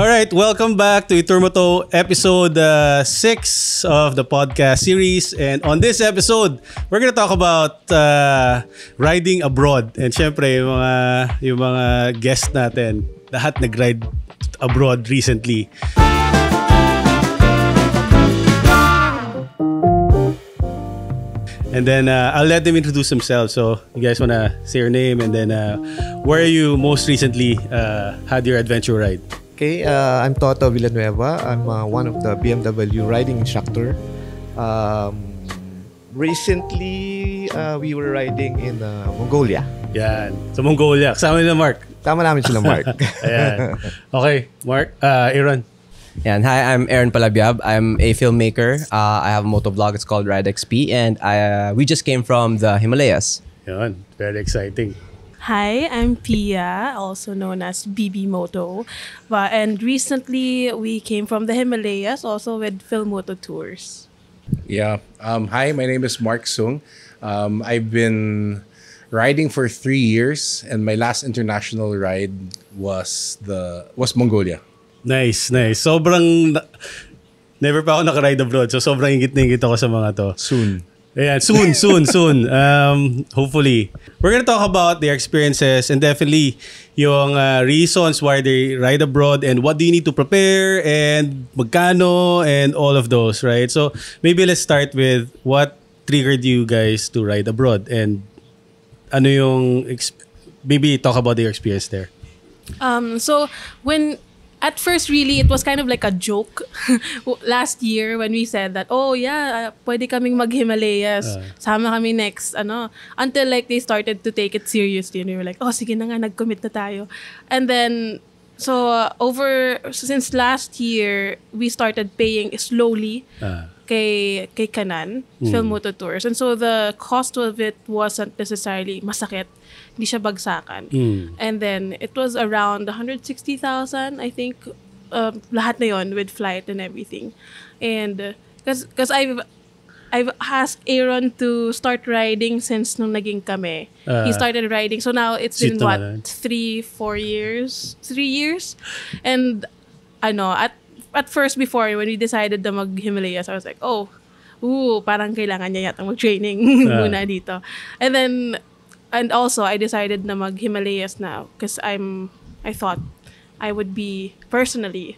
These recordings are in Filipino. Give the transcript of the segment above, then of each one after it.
All right, welcome back to iTourmoto episode 6 of the podcast series. And on this episode, we're gonna talk about riding abroad. And syempre, yung mga guests natin, lahat nag-ride abroad recently. And then I'll let them introduce themselves. So you guys wanna say your name and then where you most recently had your adventure ride? Okay, I'm Toto Villanueva. I'm one of the BMW riding instructor. Recently, we were riding in Mongolia. Yan. Sa Mongolia. Kasama nila Mark. Tama namin sila, Mark. Ayan. Okay, Mark. Aaron. And hi, I'm Aaron Palabyab. I'm a filmmaker. I have a motovlog. It's called Ride XP, and we just came from the Himalayas. Yan. Very exciting. Hi, I'm Pia, also known as BB Moto. And recently, we came from the Himalayas, also with Filmoto Tours. Yeah. Hi, my name is Marc Soong. I've been riding for 3 years, and my last international ride was Mongolia. Nice. Sobrang never pa ako naka-ride abroad, so sobrang ingit na ingit ako sa mga to. Soon. Ayan, soon. Hopefully. We're gonna talk about their experiences and definitely yung reasons why they ride abroad and what do you need to prepare and magkano and all of those, right? So maybe let's start with what triggered you guys to ride abroad and ano yung maybe talk about your experience there. So when at first, really, it was kind of like a joke last year when we said that, oh yeah, pwede kaming mag-Himalayas. Sama kami next, until like they started to take it seriously. And we were like, oh, sige na nga, nag-commit na tayo. And then, since last year, we started paying slowly kay Kanan, Filmoto Tours. And so the cost of it wasn't necessarily masakit. Hindi siya bagsakan. And then, it was around 160,000, I think. Lahat na yon with flight and everything. And, because I've asked Aaron to start riding since nung naging kami. He started riding. So now, it's been, 3 years? 3 years? And, at first, before, when we decided to mag-Himalayas, I was like, parang kailangan niya yata mag-training muna dito. And also, I decided na mag-Himalayas now because I thought I would be, personally,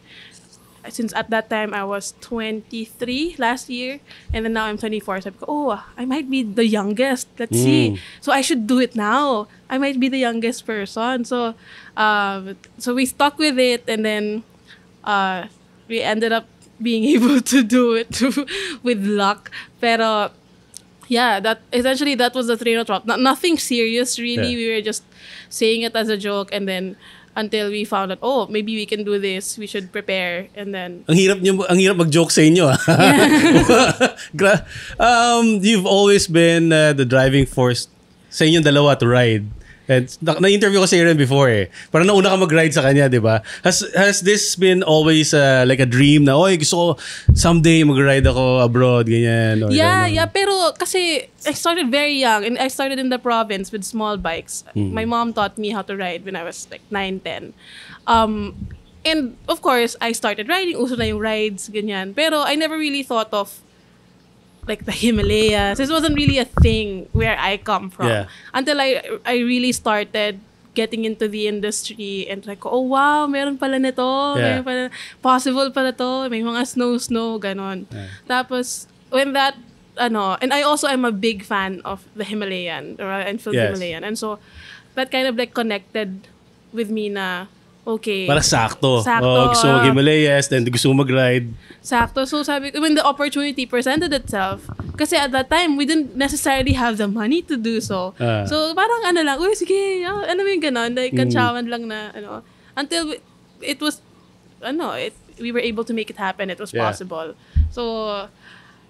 since at that time I was 23 last year, and then now I'm 24, so I might be the youngest. Let's see. So I should do it now. I might be the youngest person. So we stuck with it, and then we ended up being able to do it with luck. Pero yeah, that was the train of thought. Nothing serious, really. Yeah. We were just saying it as a joke, and then until we found out, maybe we can do this. We should prepare, and then. Ang hirap mag-joke sa inyo. You've always been the driving force sa inyong dalawa to ride. And na-interview ko si Aaron before Parang nauna ka mag-ride sa kanya, di ba? Has this been always like a dream na, gusto ko someday mag-ride ako abroad, ganyan? Yeah. Pero kasi I started very young and I started in the province with small bikes. My mom taught me how to ride when I was like 9, 10. And of course, I started riding. Uso na yung rides, ganyan. Pero I never really thought of like the Himalayas. This wasn't really a thing where I come from. Yeah. Until I really started getting into the industry and like, wow, meron pala nito. Yeah. Meron pala, possible pala to. May mga snow, ganon. Yeah. Tapos, when that, and I also am a big fan of the Himalayan, and film Himalayan. And so, that kind of like connected with me na, okay. Para sakto. Gusto mo mag-Himalayas, then gusto mo mag-ride. Sakto. So sabi ko, when the opportunity presented itself, kasi at that time, we didn't necessarily have the money to do so. So parang lang, sige, mo yung ganon, like, kantsawan lang na, until it was, we were able to make it happen. It was possible. So,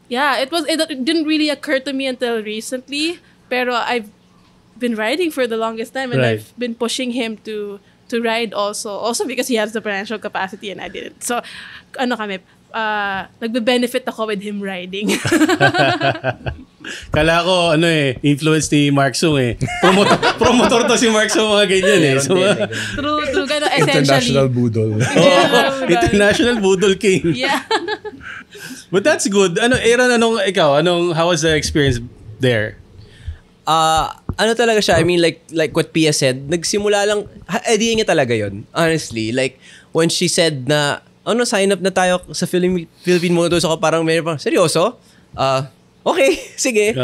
yeah, it didn't really occur to me until recently, pero I've been riding for the longest time, and I've been pushing him to ride also because he has the financial capacity and I didn't. So, nagbe-benefit ako with him riding. Kala ko, influence ni Marc Soong eh. Promotor to si Marc Soong, mga ganyan eh. So, True. Gano, essentially. International Budol. International Budol King. Yeah. But that's good. Aaron, how was the experience there? Ano talaga siya, I mean, like what Pia said, nagsimula lang, idea niya talaga yon, honestly. Like, when she said na, sign up na tayo sa Philippine Motors, ako parang meron pang, seryoso? Okay, sige.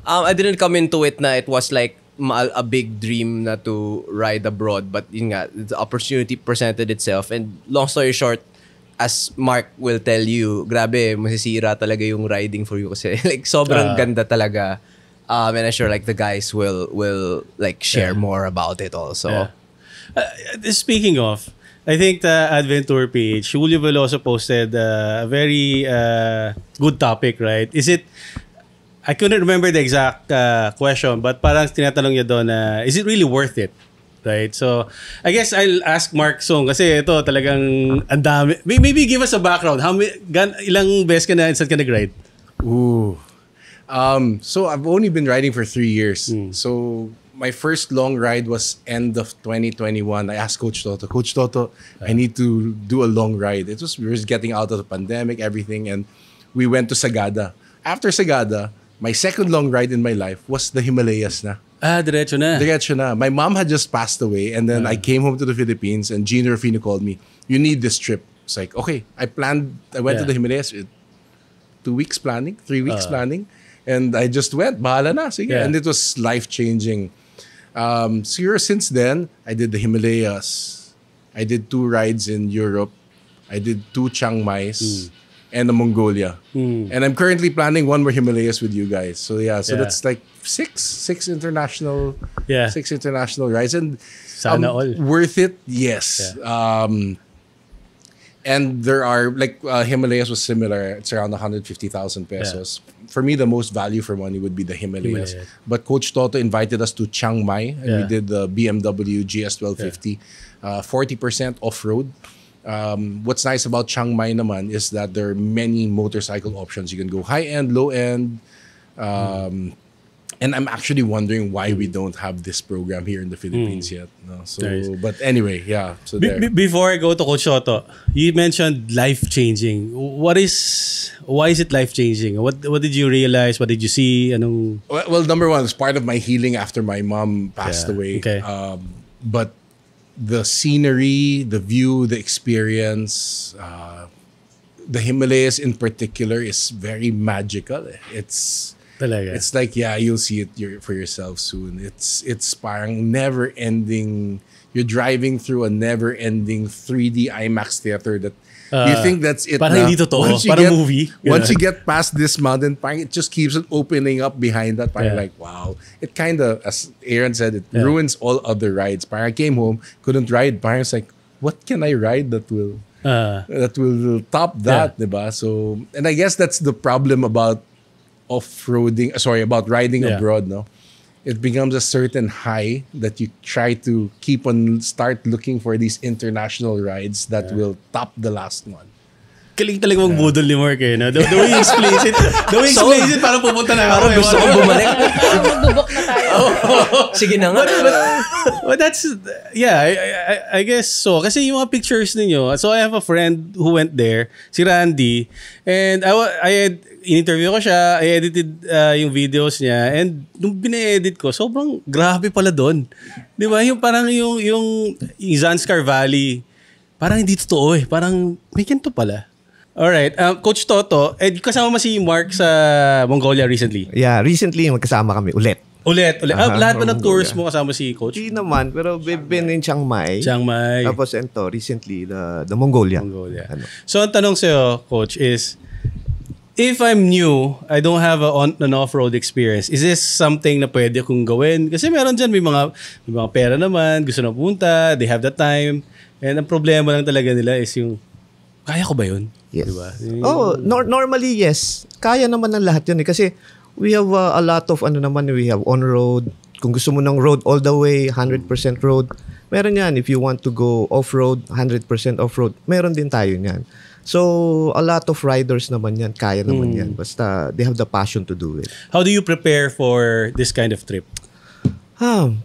I didn't come into it na it was like a big dream na to ride abroad, but yun nga, the opportunity presented itself. And long story short, as Mark will tell you, grabe, masisira talaga yung riding for you kasi like sobrang ganda talaga. And I'm sure like the guys will like share more about it also. Speaking of, I think the Adventure page, Julio Veloso posted a very good topic, right? Is it, I couldn't remember the exact question, but parang tinatanong niya doon, is it really worth it? Right? So, I guess I'll ask Marc Soong kasi ito talagang ang dami. Maybe give us a background. Ilang beses ka na, saan ka nag-ride? Ooh. So I've only been riding for 3 years. So my first long ride was end of 2021. I asked Coach Toto, I need to do a long ride. We were just getting out of the pandemic, everything, and we went to Sagada. After Sagada, my second long ride in my life was the Himalayas na. Diretso na. Diretso na. My mom had just passed away, and then I came home to the Philippines, and Gino Rufino called me. You need this trip. It's like, okay. I went to the Himalayas. 2 weeks planning, 3 weeks planning. And I just went, bahala na, sige. And it was life-changing. So since then, I did the Himalayas. I did 2 rides in Europe. I did 2 Chiang Mai's and the Mongolia. And I'm currently planning 1 more Himalayas with you guys. So that's like six international rides. And Sana all. Worth it? Yes. And there are, like, Himalayas was similar. It's around 150,000 pesos. For me, the most value for money would be the Himalayas. But Coach Toto invited us to Chiang Mai, and we did the BMW GS1250, 40% off-road. What's nice about Chiang Mai naman is that there are many motorcycle options. You can go high-end, low-end. And I'm actually wondering why we don't have this program here in the Philippines yet. No? So, nice. But anyway, So before I go to Coach Toto, you mentioned life-changing. Why is it life-changing? What did you realize? What did you see? Well, number one, it's part of my healing after my mom passed away. Okay. But the scenery, the view, the experience, the Himalayas in particular is very magical. It's like, you'll see it for yourself soon. It's parang never-ending. You're driving through a never-ending 3D IMAX theater that you think that's it. Parang hindi totoo. Parang movie. Once you get past this mountain, parang it just keeps on opening up behind that. Parang like, wow. It kind of, as Aaron said, it ruins all other rides. Parang I came home, couldn't ride. Parang it's like, what can I ride that will top that, diba? So, and I guess that's the problem about about riding abroad, no? It becomes a certain high that you try to start looking for these international rides that will top the last one. Galing talaga mag-budol ni Mark eh. No? The way you explains it, parang pupunta na ako. Gusto ko bumalik. Magbubok na tayo. Sige na nga. But that's, I guess so. Kasi yung mga pictures ninyo, so I have a friend who went there, si Randy, and I had in-interview ko siya, I edited yung videos niya, and nung bine-edit ko, sobrang grabe pala doon. Di ba? Yung parang yung Zanskar Valley, parang hindi totoo eh. Parang may ganito pala. Alright, Coach Toto, kasama mo si Mark sa Mongolia recently? Yeah, recently magkasama kami ulit. Lahat ba ng tours mo kasama si Coach? Hindi naman, pero we've been in Chiang Mai. Tapos recently, the Mongolia. So ang tanong sa'yo, Coach, is, if I'm new, I don't have an off-road experience, is this something na pwede kong gawin? Kasi meron dyan, may mga pera naman, gusto na punta, they have the time, and ang problema lang talaga nila is yung, kaya ko ba yun? Yes. Diba? Normally, yes. Kaya naman ng lahat yun eh. Kasi we have a lot of, we have on-road. Kung gusto mo ng road all the way, 100% road, meron yan. If you want to go off-road, 100% off-road, meron din tayo yan. So, a lot of riders naman yan, kaya naman yan. Basta, they have the passion to do it. How do you prepare for this kind of trip?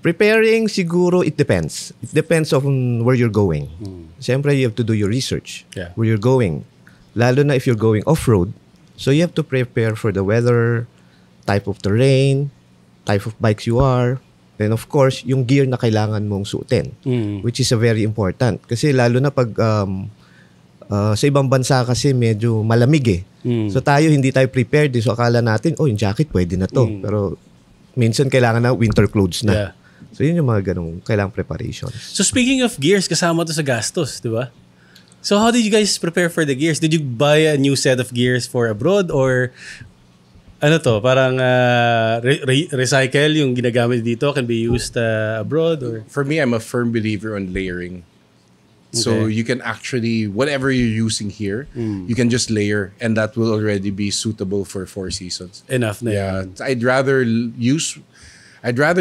Preparing, siguro, it depends. It depends on where you're going. Siyempre, you have to do your research. Yeah. Where you're going. Lalo na if you're going off-road. So, you have to prepare for the weather, type of terrain, type of bikes you are, and of course, yung gear na kailangan mong suotin, which is a very important. Kasi lalo na pag sa ibang bansa kasi medyo malamig So tayo hindi tayo prepared. So akala natin, yung jacket pwede na to. Pero minsan kailangan na winter clothes na. Yeah. So yun yung mga ganung kailangang preparation. So speaking of gears, kasama to sa gastos, di ba? So how did you guys prepare for the gears? Did you buy a new set of gears for abroad or ano to, parang recycle yung ginagamit dito can be used abroad? Or? For me, I'm a firm believer on layering. So you can actually, whatever you're using here, you can just layer and that will already be suitable for 4 seasons. Enough na Yeah, yan. I'd rather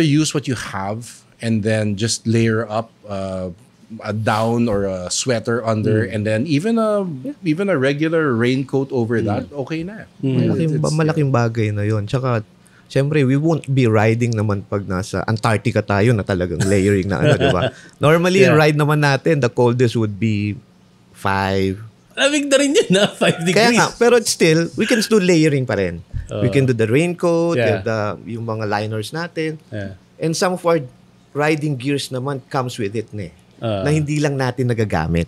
use what you have and then just layer up a down or a sweater under and then even a regular raincoat over that, okay na. Malaking bagay na yon. Tsaka, siyempre, we won't be riding naman pag nasa Antarctica tayo na talagang layering na di ba? Normally, yung ride naman natin, the coldest would be 5. Lamig na rin yun 5 degrees. Kaya nga, pero still, we can do layering pa rin. We can do the raincoat, yung mga liners natin. Yeah. And some of our riding gears naman comes with it na hindi lang natin nagagamit.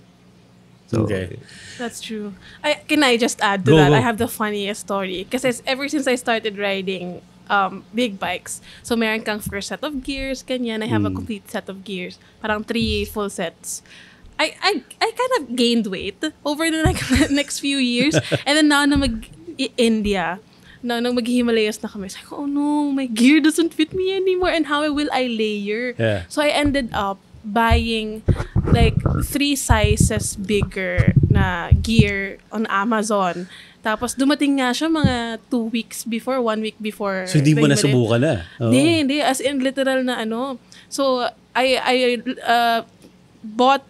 So, Okay. That's true. Can I just add to that? I have the funniest story. Kasi ever since I started riding big bikes, so meron kang first set of gears, ganyan. I have a complete set of gears. Parang 3 full sets. I kind of gained weight over the next few years. And then now na India, nang mag-Himalayas na kami, like, oh no, my gear doesn't fit me anymore. And how will I layer? Yeah. So I ended up buying like 3 sizes bigger na gear on Amazon. Tapos dumating nga siya mga 2 weeks before, 1 week before. So hindi mo nasubukan na? Hindi. As in literal na ano. So I bought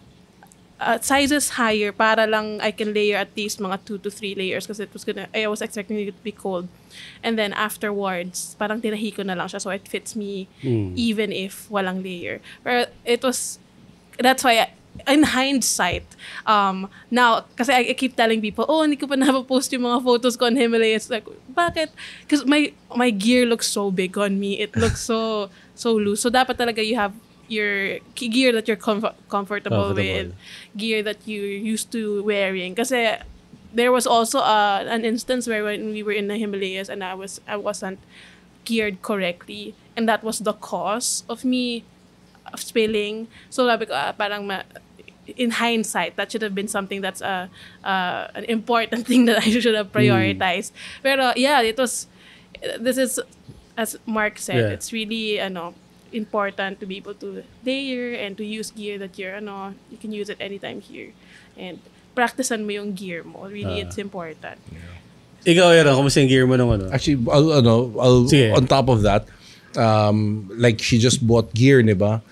sizes higher para lang I can layer at least mga 2 to 3 layers kasi I was expecting it to be cold. And then afterwards, parang tinahi ko na lang siya so it fits me even if walang layer. Pero that's why in hindsight, now, kasi I keep telling people, hindi ko pa napopost yung mga photos ko on Himalayas. Like, bakit? Because my gear looks so big on me. It looks so loose. So dapat talaga you have your gear that you're comfortable with, gear that you're used to wearing. Kasi there was also an instance where when we were in the Himalayas and I wasn't geared correctly, and that was the cause of me spilling. So sabi ko, parang in hindsight, that should have been something that's an important thing that I should have prioritized. Pero yeah, this is, as Mark said, it's really important to be able to layer and to use gear that you can use it anytime here. And practicean mo yung gear mo. Really, it's important. Ikaw, Aaron, kumusta yung gear mo nung ano? Actually, I'll on top of that, like she just bought gear, diba?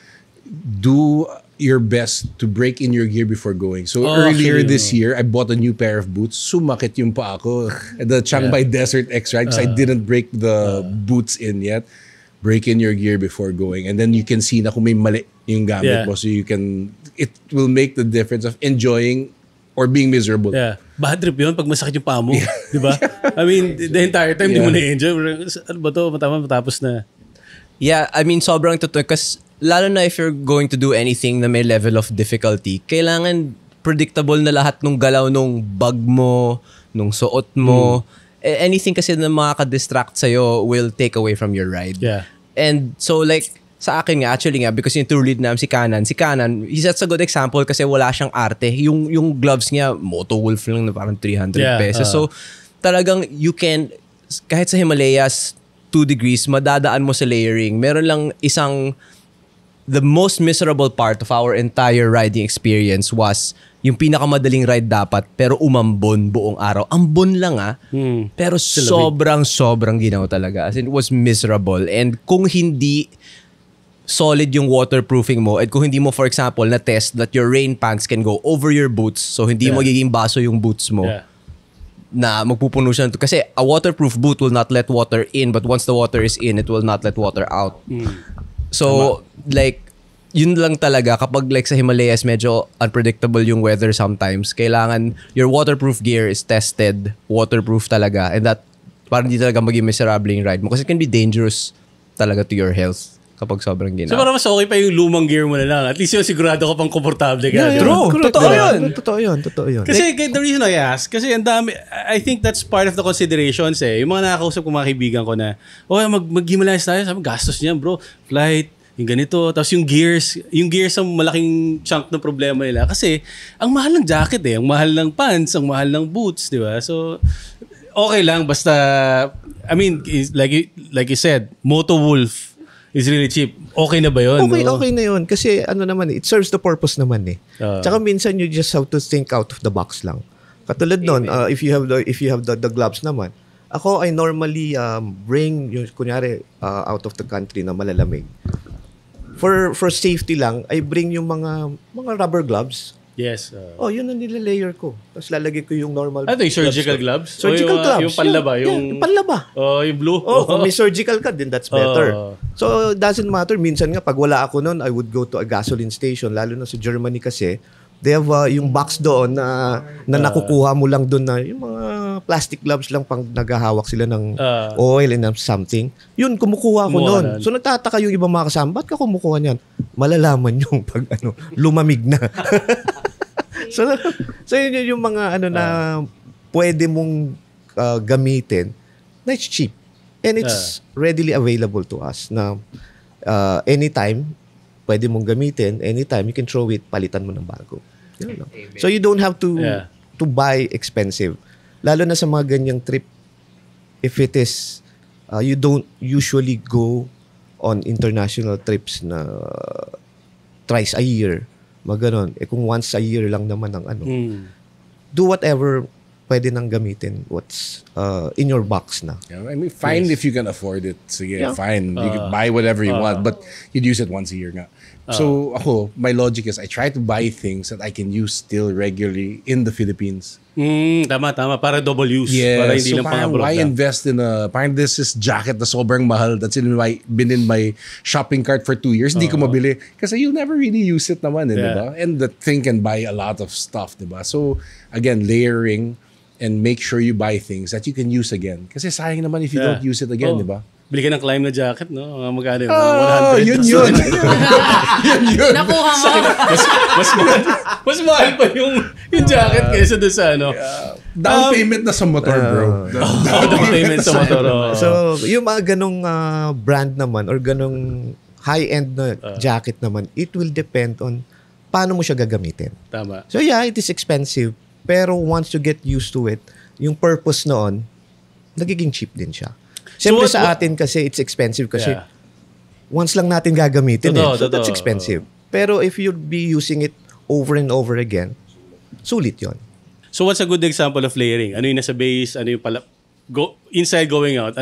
Do your best to break in your gear before going. So earlier this year, I bought a new pair of boots. Sumakit yung pa ako. The Chiang Mai Desert X Ride because I didn't break the boots in yet. Break in your gear before going. And then you can see na kung may mali yung gamit mo. So it will make the difference of enjoying or being miserable. Yeah. Bad trip yun pag masakit yung paa mo. Di ba? I mean, the entire time di mo na-enjoy. Ano ba to? Matapos na. Yeah, I mean, sobrang totoo. Kasi lalo na if you're going to do anything na may level of difficulty, kailangan predictable na lahat nung galaw nung bag mo, nung suot mo. Anything kasi na makaka-distract sa'yo will take away from your ride. Yeah. And so like, sa akin nga, actually nga, because yung tour lead namin si Kanan, he sets a good example kasi wala siyang arte. Yung gloves niya, Moto Wolf lang na parang 300 pesos. So, talagang you can, kahit sa Himalayas, 2 degrees, madadaan mo sa layering. Meron lang the most miserable part of our entire riding experience was yung pinakamadaling ride dapat pero umambon buong araw. Ambon lang pero sobrang ginaw talaga. As in, it was miserable. And kung hindi solid yung waterproofing mo at kung hindi mo, for example, na-test that your rain pants can go over your boots so hindi magiging baso yung boots mo na magpupuno siya. Kasi a waterproof boot will not let water in but once the water is in, it will not let water out. So, like, yun lang talaga kapag like sa Himalayas medyo unpredictable yung weather sometimes. Kailangan your waterproof gear is tested, waterproof talaga and that parang hindi talaga maging miserable yung ride mo kasi it can be dangerous talaga to your health kapag sobrang ginawa. So parang mas okay pa yung lumang gear mo na lang. At least yung sigurado ka pang komportable ka. True. Totoo yun. Kasi the reason I ask, kasi ang dami, I think that's part of the considerations eh. Yung mga nakakausap ko mga kaibigan ko na, mag-Himalayas tayo, sabi, gastos niyan bro. Flight, yung ganito. Tapos yung gears ang malaking chunk ng problema nila. Kasi ang mahal ng jacket eh. Ang mahal ng pants, ang mahal ng boots, di ba? So, okay lang basta, I mean, like you said, Moto Wolf is really cheap. Okay na ba yun? Okay na yun. Kasi ano naman, it serves the purpose naman eh. Tsaka minsan you just have to think out of the box lang. Katulad nun, if you have the gloves naman, ako I normally bring yung kunyari out of the country na malalamig. For safety lang, I bring yung mga rubber gloves. Yes. Yun ang nilalayer ko. Tapos lalagay ko yung normal yung surgical gloves? Surgical gloves. Yung panlaba? Yung panlaba. Yung blue? Kung may surgical ka, then that's better. So, it doesn't matter. Minsan nga, pag wala ako noon, I would go to a gasoline station. Lalo na sa Germany kasi, they have yung box doon na nakukuha mo lang doon na yung mga plastic gloves lang pang naghahawak sila ng oil and something. Yun, kumukuha ko noon. So, nagtataka yung ibang mga kasama, ba't ka kumukuha niyan? Malalaman yung pag lumamig na. So yun yung mga na pwede mong gamitin na it's cheap and it's readily available to us na anytime pwede mong gamitin, anytime you can throw it, palitan mo ng bago. So you don't have to buy expensive. Lalo na sa mga ganyang trip, if it is you don't usually go on international trips na thrice a year. Maganon. Kung once a year lang naman ang do whatever pwede nang gamitin what's in your box na. I mean, fine if you can afford it. Sige, fine. You can buy whatever you want, but you'd use it once a year nga. So, ako, my logic is I try to buy things that I can use still regularly in the Philippines. Tama. Para double use. Yes. Para hindi So, lang pang-abroad why invest in parang this is jacket na sobrang mahal that's been in my shopping cart for 2 years. Hindi ko mabili. Kasi you'll never really use it naman, diba? And the thing can buy a lot of stuff, diba? So, again, layering and make sure you buy things that you can use again. Kasi sayang naman if you don't use it again, diba? Bili ka ng climb na jacket, no? Magkano yun? 100. Yun. Nakuha mo. Mas mahal pa yung jacket kaysa doon sa ano. Down payment na sa motor, bro. Down payment sa motor. So, yung mga ganong brand naman or ganong high-end na jacket naman, it will depend on paano mo siya gagamitin. Tama. So yeah, it is expensive. Pero once you get used to it, yung purpose noon, nagiging cheap din siya. Siyempre sa atin kasi it's expensive kasi once lang natin gagamitin so that's expensive. Pero if you'd be using it over and over again, sulit yon. So what's a good example of layering? Ano yung nasa base? Ano yung inside going out?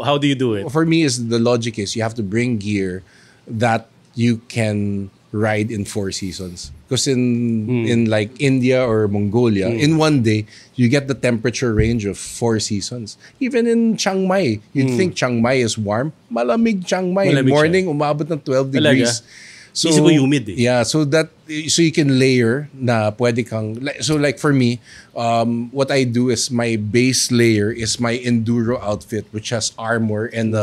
How do you do it? For me, the logic is you have to bring gear that you can ride in 4 seasons. Because in like India or Mongolia, in one day, you get the temperature range of 4 seasons. Even in Chiang Mai, you'd think Chiang Mai is warm. Malamig Chiang Mai. In morning, umabot ng 12 degrees. So, humid eh. Yeah, so you can layer na pwede kang, so like for me, what I do is my base layer is my enduro outfit, which has armor and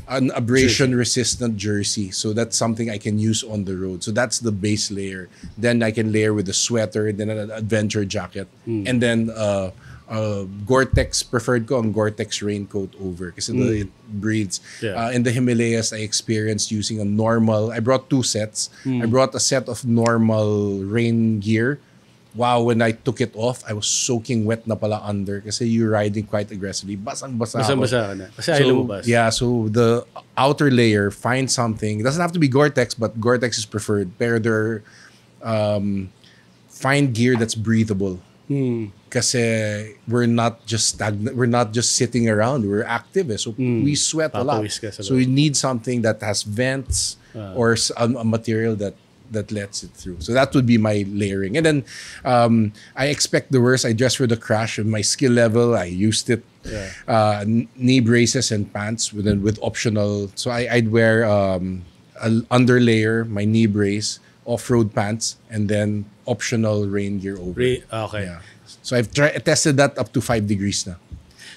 an abrasion-resistant jersey. So that's something I can use on the road. So that's the base layer. Then I can layer with a sweater, then an adventure jacket, and then Gore-Tex, preferred ko ang Gore-Tex raincoat over kasi it breathes. In the Himalayas, I experienced using a normal, I brought 2 sets. I brought a set of normal rain gear. Wow, when I took it off, I was soaking wet na pala under kasi you're riding quite aggressively. Basang-basa ako. Basang-basa ka na. Kasi ayaw lumabas. Yeah, so the outer layer, find something. It doesn't have to be Gore-Tex, but Gore-Tex is preferred. Pero find gear that's breathable. Kasi we're not just stagnant, we're not just sitting around, we're active. So we sweat a lot. Papawis ka sa So we need something that has vents or a material that lets it through. So that would be my layering. And then I expect the worst. I dress for the crash of my skill level. I used it. Knee braces and pants with optional. So I'd wear an underlayer, my knee brace, off-road pants, and then optional rain gear over. Okay. Yeah. So I've tested that up to 5 degrees na.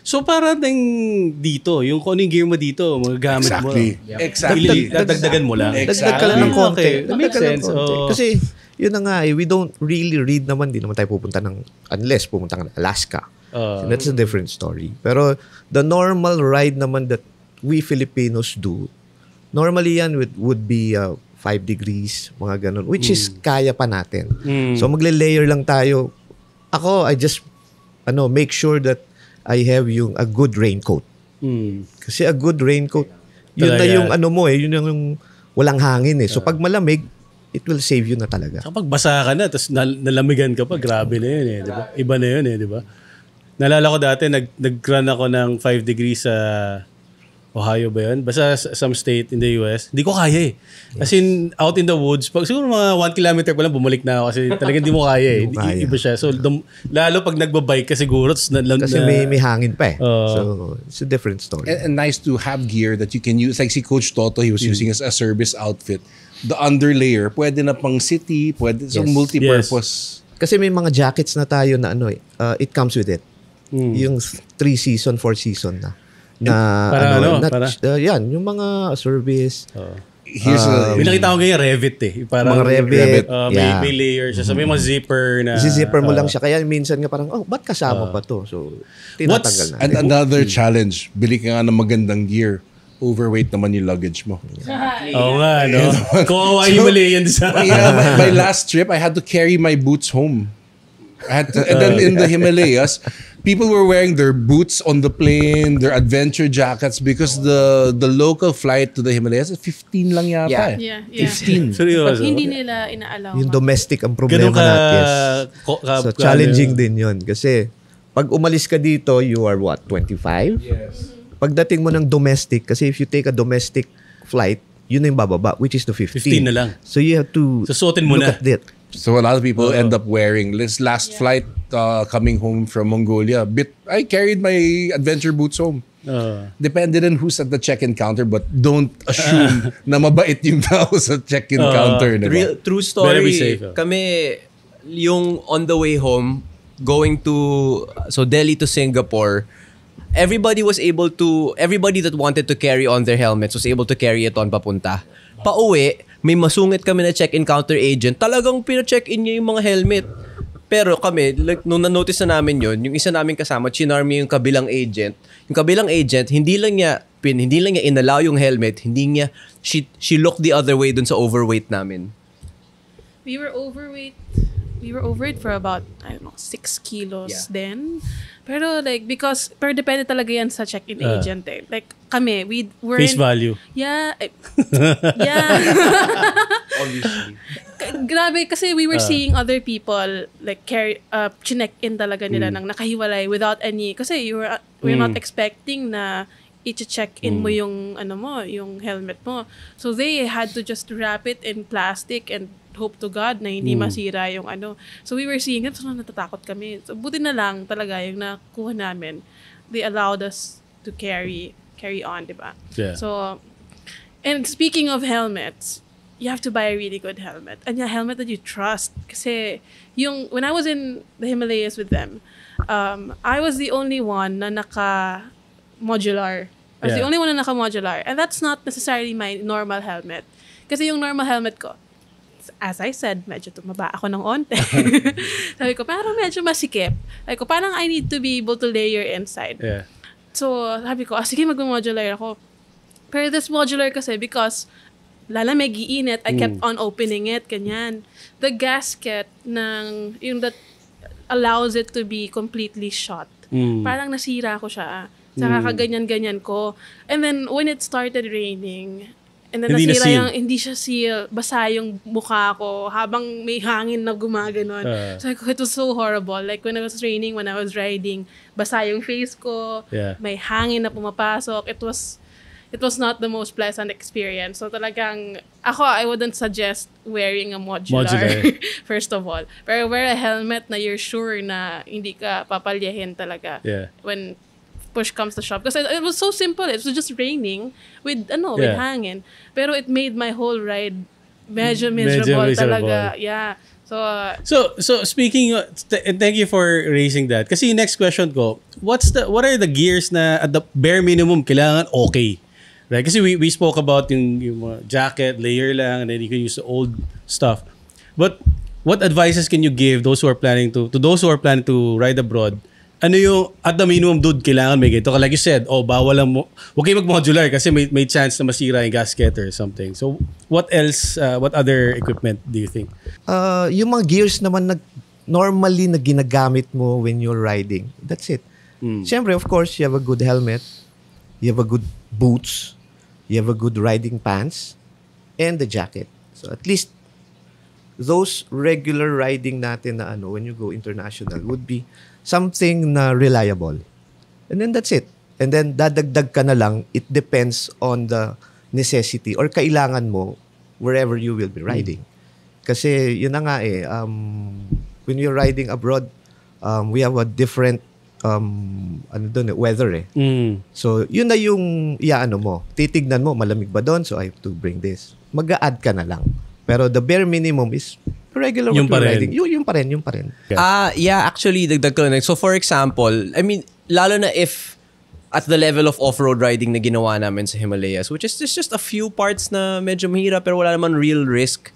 So parang dito, yung kung ano yung gear mo dito, magagamit mo. Exactly. Dadagdagan mo lang. Dagdag ka lang ng konti. Okay. That makes Dagdag ka lang sense. ng konti. Oh. Kasi, yun na nga we don't really read naman. Di naman tayo pupunta unless pupunta ka ng Alaska. So that's a different story. Pero the normal ride naman that we Filipinos do, normally yan would be 5 degrees, mga ganun, which is kaya pa natin. So magle-layer lang tayo. Ako, I just make sure that I have a good raincoat. Kasi a good raincoat, yun Talaga. na yung yun yung walang hangin So pag malamig, it will save you na talaga. Kapag basa ka na, tapos nalamigan ka pa, grabe na yun di ba? Iba na yun di ba? Naalala ko dati, nag-run ako ng 5 degrees sa Ohio ba yun? Basta some state in the US. Hindi ko kaya As in, out in the woods, siguro mga 1 kilometer pa lang, bumalik na ako kasi talagang hindi mo kaya Iba siya. So, lalo pag nagbabike ka siguro, kasi may hangin pa So, it's a different story. And nice to have gear that you can use. Like si Coach Toto, he was using as a service outfit. The underlayer, pwede na pang city, pwede so multi-purpose. Kasi may mga jackets na tayo na it comes with it. Yung 3 season, 4 season na. Yan, yung mga service. Here's may nakita ko ganyan, Revit Parang, mga Revit. May layers siya. So, may mga zipper na... Zipper mo lang siya. Kaya minsan nga parang, ba't kasama pa to? So, tinatanggal na. And another challenge, bili ka nga ng magandang gear. Overweight naman yung luggage mo. Oo nga, no? Kawawa yung mali yan sa... My last trip, I had to carry my boots home. And then in the Himalayas, people were wearing their boots on the plane, their adventure jackets because the local flight to the Himalayas is 15 lang yata. Yeah. 15. Seryoso? Hindi nila inaalaw. Yung domestic ang problema natin. So, challenging din yun. Kasi, pag umalis ka dito, you are what, 25? Yes. Pagdating mo ng domestic, kasi if you take a domestic flight, yun na yung bababa, which is to 15. 15 na lang. So, you have to susuotin mo look na. at that. So a lot of people end up wearing this last flight coming home from Mongolia. I carried my adventure boots home. Depende din who's at the check-in counter, but don't assume na mabait yung tao sa check-in counter. True story. Better be safe. Kami, yung on the way home, going to Delhi to Singapore, everybody that wanted to carry on their helmets was able to carry it on papunta. Pauwi, may masungit kami na check-in counter agent. Talagang pina-check-in niya yung mga helmet. Pero kami, nung na-notice na namin yun, yung isa namin kasama, chinarmy yung kabilang agent. Yung kabilang agent, hindi lang niya inalaw yung helmet, she looked the other way dun sa overweight namin. We were overweight for about, 6 kilos then. Pero pero depende talaga yan sa check-in agent Like kami, we're face value. Yeah. Obviously. Grabe kasi we were seeing other people chinek-in talaga nila nang nakahiwalay without any, kasi we're not expecting na i-check-in mo yung yung helmet mo. So they had to just wrap it in plastic and hope to God na hindi masira yung So we were seeing it, so natatakot kami. So buti na lang talaga yung nakuha namin. They allowed us to carry on, diba? Yeah. So, and speaking of helmets, you have to buy a really good helmet. And a helmet that you trust. Kasi when I was in the Himalayas with them, I was the only one na naka-modular. I was the only one na naka-modular. And that's not necessarily my normal helmet. Kasi yung normal helmet ko, as I said, medyo tumaba ako ng onte. Sabi ko, parang medyo masikip. Sabi ko, parang I need to be able to layer inside. Yeah. So, sabi ko, sige, mag-modular ako. Pero this modular kasi, because lalamig, iinit, I kept on opening it, ganyan. The gasket yung that allows it to be completely shut. Parang nasira ko siya. Saka kaganyan-ganyan ko. And then, when it started raining, And then hindi siya seal. Basa yung mukha ko habang may hangin na gumaganon. So it was so horrible. Like when I was training, when I was riding, basa yung face ko. Yeah. May hangin na pumapasok. It was not the most pleasant experience. So talagang, I wouldn't suggest wearing a modular. First of all. Pero wear a helmet na you're sure na hindi ka papalyahin talaga. Yeah. When push comes to shove. Because it was so simple. It was just raining with hangin. Pero it made my whole ride medyo miserable talaga. Yeah. So speaking, thank you for raising that. Kasi next question ko, what are the gears na at the bare minimum kailangan okay? Right? Kasi we spoke about yung jacket, layer lang, and then you can use the old stuff. But what advices can you give those who are planning to ride abroad? Ano yung at the minimum, dude, kailangan may ganito. Like you said, bawal lang mo. Huwag kayo mag-modular kasi may chance na masira yung gasket or something. So, what else, what other equipment do you think? Yung mga gears naman normally na ginagamit mo when you're riding. That's it. Siyempre, of course, you have a good helmet. You have a good boots. You have a good riding pants. And the jacket. So, at least, those regular riding natin na when you go international would be something na reliable. And then that's it. And then dadagdag ka na lang, it depends on the necessity or kailangan mo wherever you will be riding. Kasi yun na nga when you're riding abroad, we have a different weather . So yun na yung mo. Titignan mo, malamig ba doon? So I have to bring this. Mag-a-add ka na lang. Pero the bare minimum is regular yung riding. Yung pa rin. Yeah, actually, dagdag ko lang. So for example, I mean, lalo na if at the level of off-road riding na ginawa namin sa Himalayas, which is just a few parts na medyo mahirap pero wala naman real risk.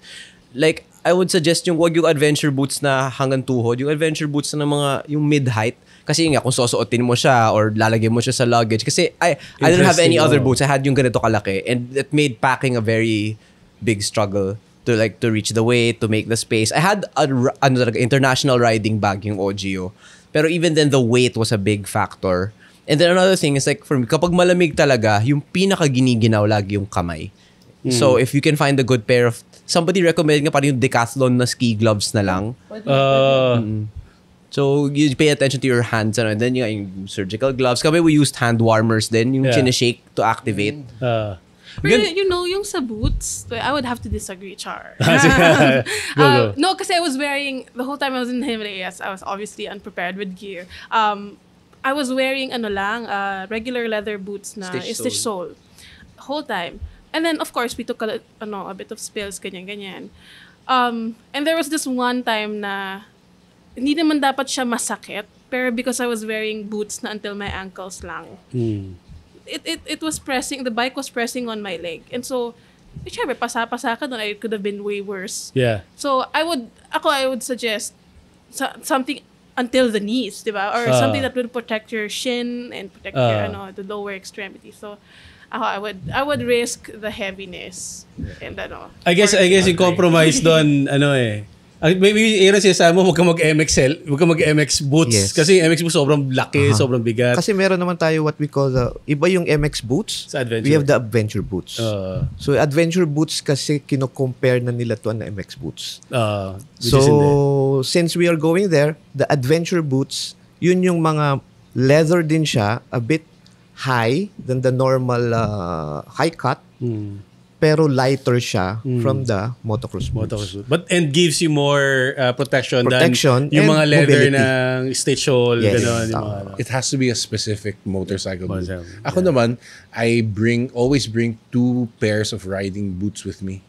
Like, I would suggest wag yung adventure boots na hanggang tuhod, yung adventure boots na yung mid-height. Kasi nga, kung susuotin mo siya or lalagyan mo siya sa luggage. Kasi I didn't have any other boots. I had yung ganito kalaki. And it made packing a very big struggle to reach the weight, to make the space. I had international riding bag, yung OGO. Pero even then, the weight was a big factor. And then another thing is like, for me, kapag malamig talaga, yung pinaka-giniginaw lagi yung kamay. So if you can find a good pair of, somebody recommended nga parang yung Decathlon na ski gloves na lang. So you pay attention to your hands, and then yung surgical gloves. Kami we used hand warmers din, yung chinashake to activate. Pero yung sa boots, I would have to disagree, Char. Go. No, kasi I was wearing, the whole time I was in the Himalayas, I was obviously unprepared with gear. I was wearing regular leather boots na stitch sole. Whole time. And then, of course, we took a bit of spills, ganyan. And there was this one time na hindi naman dapat siya masakit, pero because I was wearing boots na until my ankles lang. It was pressing, the bike was pressing on my leg. And so, syempre, pasa-pasa ka doon, it could have been way worse. Yeah. So, I would suggest something until the knees, diba? Or something that would protect your shin and protect your, the lower extremity. So, I would risk the heaviness. And I guess yung compromise doon, maybe Aaron sinasabi mo, huwag ka mag-MX boots. Yes. Kasi yung MX boots sobrang laki, sobrang bigat. Kasi meron naman tayo what we call iba yung MX boots. Sa adventure. We have the adventure boots. So adventure boots kasi kino-compare na nila to na MX boots. So since we are going there, the adventure boots, yun yung mga leather din siya, a bit high than the normal high cut. Pero lighter siya from the motocross boots. And gives you more protection than yung mga leather ng stitch hole. Yes. Ganon, It has to be a specific motorcycle boot. Ako naman, I always bring 2 pairs of riding boots with me.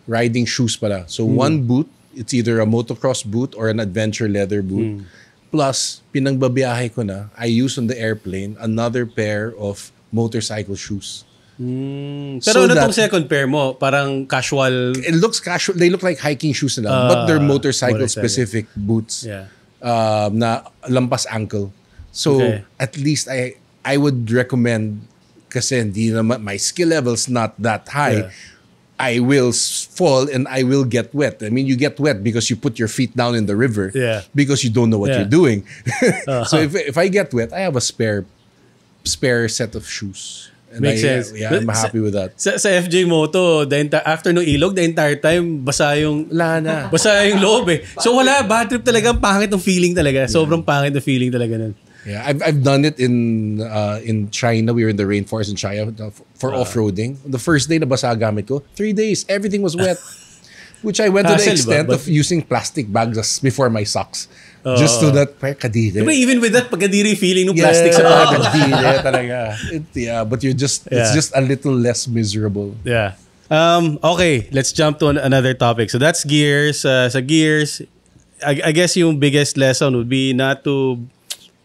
Riding shoes pala. So one boot, it's either a motocross boot or an adventure leather boot. Plus, pinangbabiyahe ko na, I use on the airplane another pair of motorcycle shoes. Pero ano tong second pair mo? Parang casual? It looks casual. They look like hiking shoes na, but they're motorcycle-specific boots na lampas ankle. So, at least I would recommend, kasi hindi naman, my skill level's not that high. I will fall and I will get wet. I mean, you get wet because you put your feet down in the river because you don't know what you're doing. So if I get wet, I have a spare set of shoes. And Makes sense. Yeah, I'm happy with that. Sa FJ Moto, after no ilog, the entire time, basa yung loob eh. So wala, bad trip talaga. Pangit ng feeling talaga. Sobrang pangit ng feeling talaga nun. Yeah, I've done it in China. We were in the rainforest in China for off-roading. The first day nabasa gamit ko, 3 days, everything was wet. Which I went to the extent of using plastic bags as before my socks. Just so that, kadiri. Diba, even with that, pagkadiri feeling ng plastic sa paa. Kadiri talaga. But it's just a little less miserable. Yeah. Okay, let's jump to another topic. So that's gears. Sa gears, I guess yung biggest lesson would be not to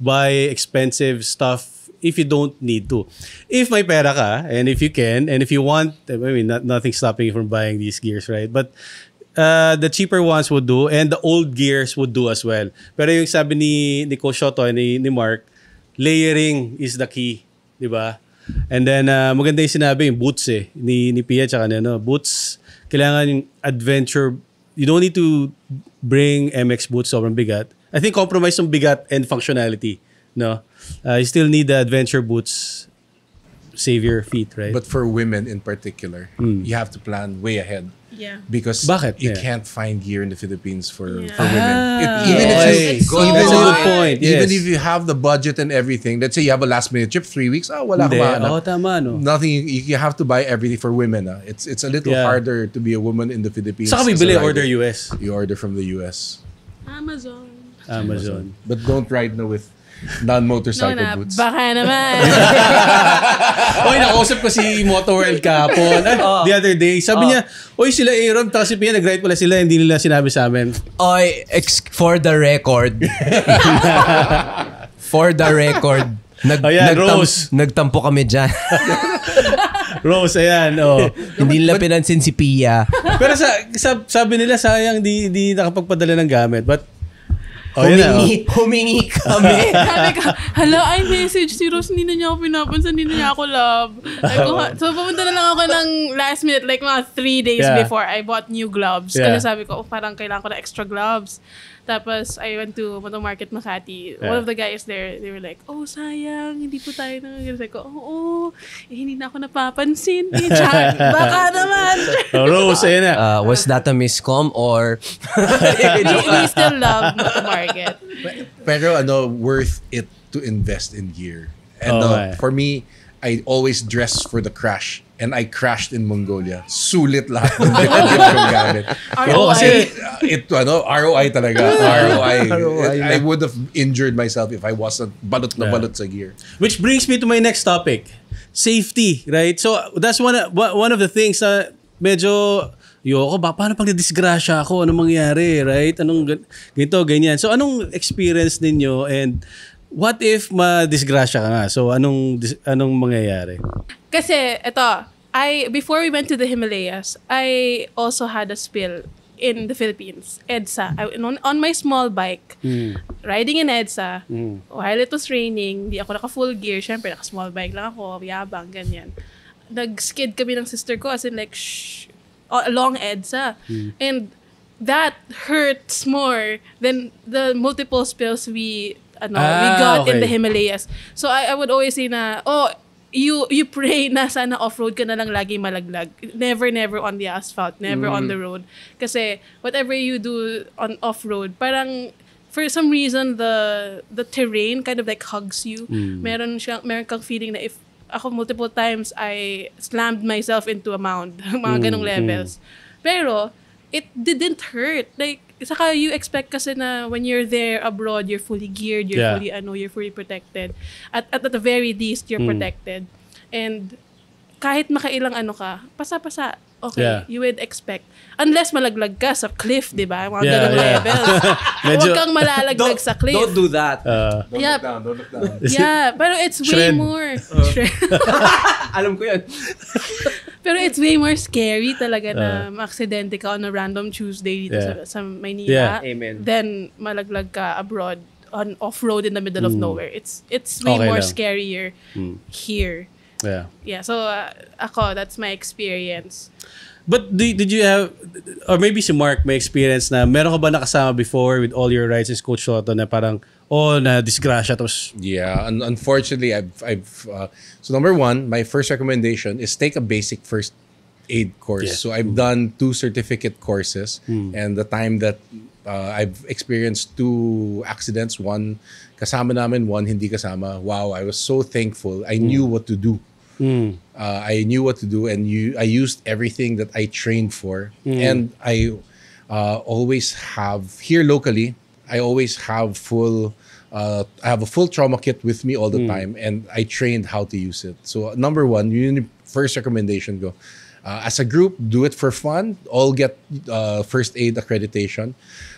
buy expensive stuff if you don't need to. If may pera ka, and if you can, and if you want, I mean, nothing's stopping you from buying these gears, right? But the cheaper ones would do, and the old gears would do as well. Pero yung sabi ni Coach Toto, ni Mark, layering is the key, di ba? And then, maganda yung sinabi, yung boots ni Pia tsaka boots, kailangan yung adventure. You don't need to bring MX boots sobrang bigat. I think compromise yung bigat and functionality, no? You still need the adventure boots, save your feet, right? But for women in particular, you have to plan way ahead. Yeah. Because you can't find gear in the Philippines for women. That's a good point. Even if you have the budget and everything, let's say you have a last minute trip, 3 weeks, wala ka mahanap. Tama, no? Nothing, you have to buy everything for women. It's a little harder to be a woman in the Philippines. Saka bibili, order US. You order from the US. Amazon. But don't ride with non-motorcycle boots. Baka naman. Oy, nakausap ko si Moto World kahapon. The other day. Sabi niya, oy, sila Aaron, tapos si Pia, nag-ride pala sila, hindi nila sinabi sa amin. Oy, for the record. Rose. Nagtampo kami dyan. Rose, ayan. Hindi nila pinansin si Pia. Pero sabi nila, sayang di nakapagpadala ng gamit. But humingi kami. Sabi ko, hala, I message si Rose, hindi na niya ako pinapansin, hindi na niya ako love. So, pumunta na lang ako ng last minute, like mga 3 days before, I bought new gloves. Kasi sabi ko, parang kailangan ko na extra gloves. Tapos, I went to Moto Market Makati. One of the guys there, they were like, oh, sayang, hindi po tayo na. Sabi ko, hindi na ako napapansin. Baka naman. Rose, ayan na. Was that a miscom or... we still love Moto Market. Pero worth it to invest in gear. And for me, I always dress for the crash. And I crashed in Mongolia. Sulit lahat ng gamit. ROI. ROI talaga. ROI. I would have injured myself if I wasn't balot na balot sa gear. Which brings me to my next topic. Safety, right? So that's one of the things na medyo paano pag na-disgrasya ako? Anong mangyari, right? Anong ganito, ganyan. So anong experience ninyo and what if ma-disgrasya ka nga? So anong mangyayari? Kasi, before we went to the Himalayas, I also had a spill in the Philippines. EDSA. On my small bike, riding in EDSA, while it was raining, di ako naka-full gear. Siyempre, naka-small bike lang ako, yabang, ganyan. Nag-skid kami ng sister ko, as in like, along EDSA. And that hurts more than the multiple spills we got in the Himalayas. So I would always say na, you pray na sana off-road ka na lang lagi malaglag. Never on the asphalt. Never on the road. Kasi whatever you do on off-road, parang for some reason, the terrain kind of like hugs you. Meron kang feeling na if ako multiple times, I slammed myself into a mound. Mga ganong levels. Pero, it didn't hurt. Like, saka you expect kasi na when you're there abroad, you're fully geared, you're fully protected. At the very least, you're protected. And kahit makailang ka, pasa-pasa, okay, you would expect. Unless malaglag ka sa cliff, di ba? Mga ganong levels. Huwag kang malalaglag sa cliff. Don't do that. Don't look down. Yeah, pero it's way more. Alam ko yun. Pero it's way more scary talaga na ma-aksidente ka on a random Tuesday dito sa Maynila. Amen. Then malaglag ka abroad on off-road in the middle of nowhere. It's way more scarier here. Yeah. Yeah, so ako, that's my experience. But did you have, or maybe si Mark may experience na meron ka ba nakasama before with all your rides as Coach Toto na parang, na disgrasya tapos, Yeah, unfortunately, so number one, my first recommendation is take a basic first aid course. Yeah. So I've done 2 certificate courses, and the time that I've experienced 2 accidents, one kasama namin, one hindi kasama. Wow, I was so thankful. I knew what to do. I knew what to do, and I used everything that I trained for. And I always have here locally. I always have I have a full trauma kit with me all the time, and I trained how to use it. So number one, first recommendation go. As a group, do it for fun. All get first aid accreditation.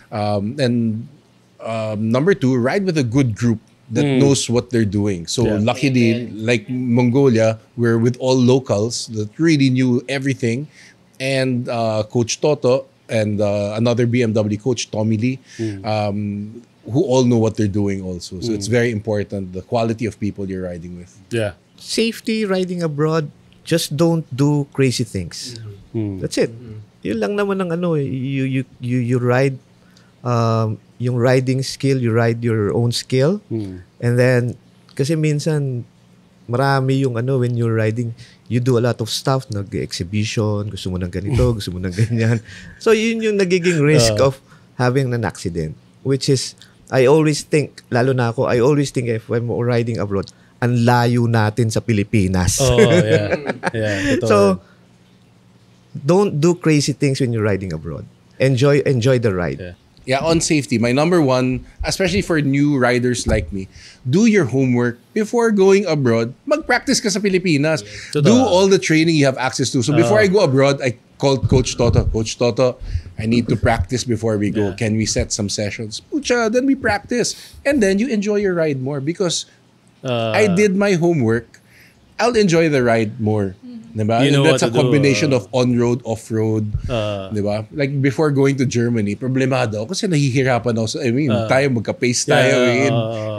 And number 2, ride with a good group that knows what they're doing. So luckily, like Mongolia, we're with all locals that really knew everything. And Coach Toto and another BMW coach, Tommy Lee, who all know what they're doing also. So it's very important, the quality of people you're riding with. yeah. Safety riding abroad, just don't do crazy things. That's it. Yun lang naman ang you ride yung riding skill, you ride your own skill. And then kasi minsan marami yung when you're riding, you do a lot of stuff, nag-exhibition, gusto mo ng ganito, gusto mo ng ganyan. So yun yung nagiging risk of having an accident, which is I always think, lalo na ako, I always think if I'm riding abroad, ang layo natin sa Pilipinas. Oh, yeah. Yeah. Totoo. So, don't do crazy things when you're riding abroad. Enjoy the ride. Yeah. Yeah, on safety, my number one, especially for new riders like me, do your homework before going abroad. Mag-practice ka sa Pilipinas. Totoo. Do all the training you have access to. So before I go abroad, I called Coach Toto. Coach Toto, I need to practice before we go. Yeah. Can we set some sessions? Pucha, then we practice. And then you enjoy your ride more because I did my homework. I'll enjoy the ride more. Diba? You know And that's a what to do, combination of on-road, off-road. Diba? Like before going to Germany, problemado ako kasi nahihirapan ako. Tayo magka-pace tayo.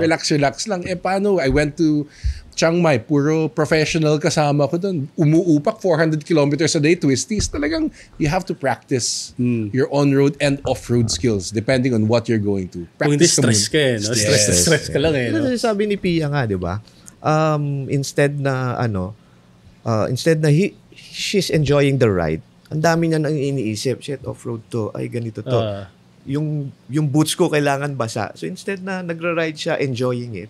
Relax lang. Paano? I went to Chiang Mai, puro professional kasama ko doon. Umuupak 400 kilometers a day, twisties. Talagang you have to practice your on-road and off-road skills depending on what you're going to. Kung hindi Practice ka stress ka no? Stress ka lang no? Sabi ni Pia nga, di ba? Instead na she's enjoying the ride, ang dami niya nang iniisip, shit, off-road to, ay ganito to. Yung boots ko kailangan basa. So instead na nagra-ride siya, enjoying it,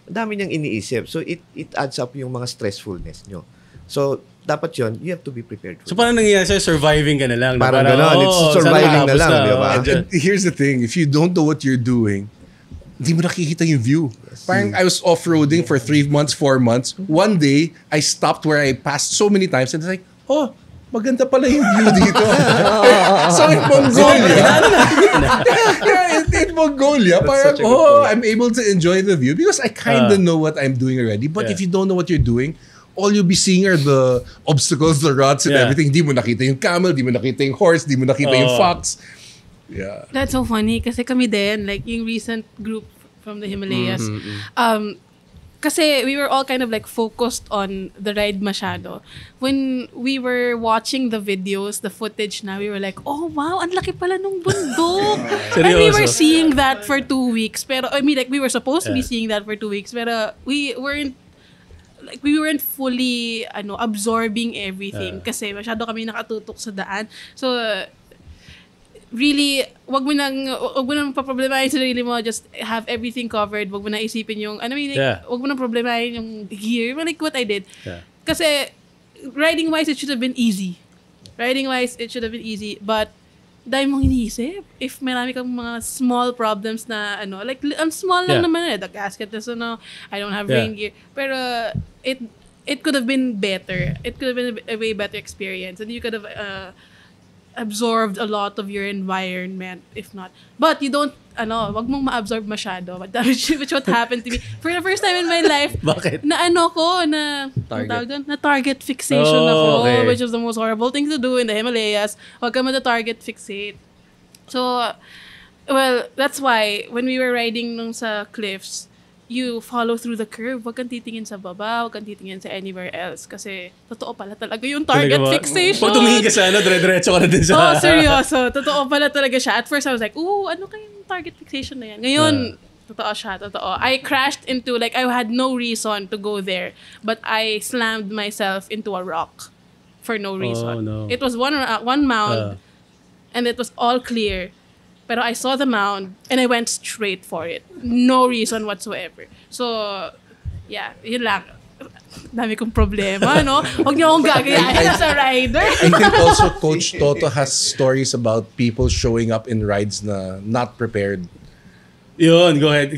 ang dami niyang iniisip. So it adds up yung mga stressfulness nyo. So dapat yun, you have to be prepared for So parang nangyayari sa'yo, surviving ka na lang. Parang gano'n, it's surviving na lang, di ba? And here's the thing, if you don't know what you're doing, hindi mo nakikita yung view. Parang I was off-roading for 3 months, 4 months. One day, I stopped where I passed so many times and it's like, maganda pala yung view dito. So in Mongolia, in Mongolia, parang, I'm able to enjoy the view because I kind of know what I'm doing already. But if you don't know what you're doing, all you'll be seeing are the obstacles, the ruts and everything. Di mo nakita yung camel, di mo nakita yung horse, di mo nakita yung fox. Yeah. That's so funny kasi kami din, like yung recent group from the Himalayas, kasi we were all kind of like focused on the ride masyado. When we were watching the videos, the footage na, we were like, oh wow, ang laki pala nung bundok. And we were seeing that for 2 weeks. Pero, I mean, like we were supposed to be seeing that for 2 weeks, pero we weren't fully absorbing everything kasi masyado kami nakatutok sa daan. So, really, wag mo nang paproblemahin sa sarili mo, just have everything covered. Wag mo nang isipin yung, wag mo nang problemahin yung gear. Like what I did. Yeah. Kasi, riding-wise, it should have been easy. But, dahil mong iniisip, if marami kang mga small problems na, like, ang small lang naman the gasket is, I don't have rain gear. Pero, it could have been better. It could have been a way better experience. And you could have, absorbed a lot of your environment, if not. But you don't, wag mong ma-absorb masyado. Which what happened to me. For the first time in my life, Bakit? na target fixation ako, okay. Which is the most horrible thing to do in the Himalayas. Wag ka target fixate. So, well, that's why, when we were riding nung sa cliffs, you follow through the curve. Huwag kang titingin sa baba, huwag kang titingin sa anywhere else. Kasi totoo pala talaga yung target fixation. Pag tumingin ka sa dire-diretso ka na din sa... Seryoso. Totoo pala talaga siya. At first, I was like, ano kayong target fixation na yan? Ngayon, totoo siya, totoo. I crashed into, I had no reason to go there. But I slammed myself into a rock for no reason. No. It was one mound, and it was all clear. Pero I saw the mound, and I went straight for it. No reason whatsoever. So, yeah, yun lang. Dami kong problema, no? Huwag niyo akong gagayahin as a rider. I think also Coach Toto has stories about people showing up in rides na not prepared. Yun, go ahead.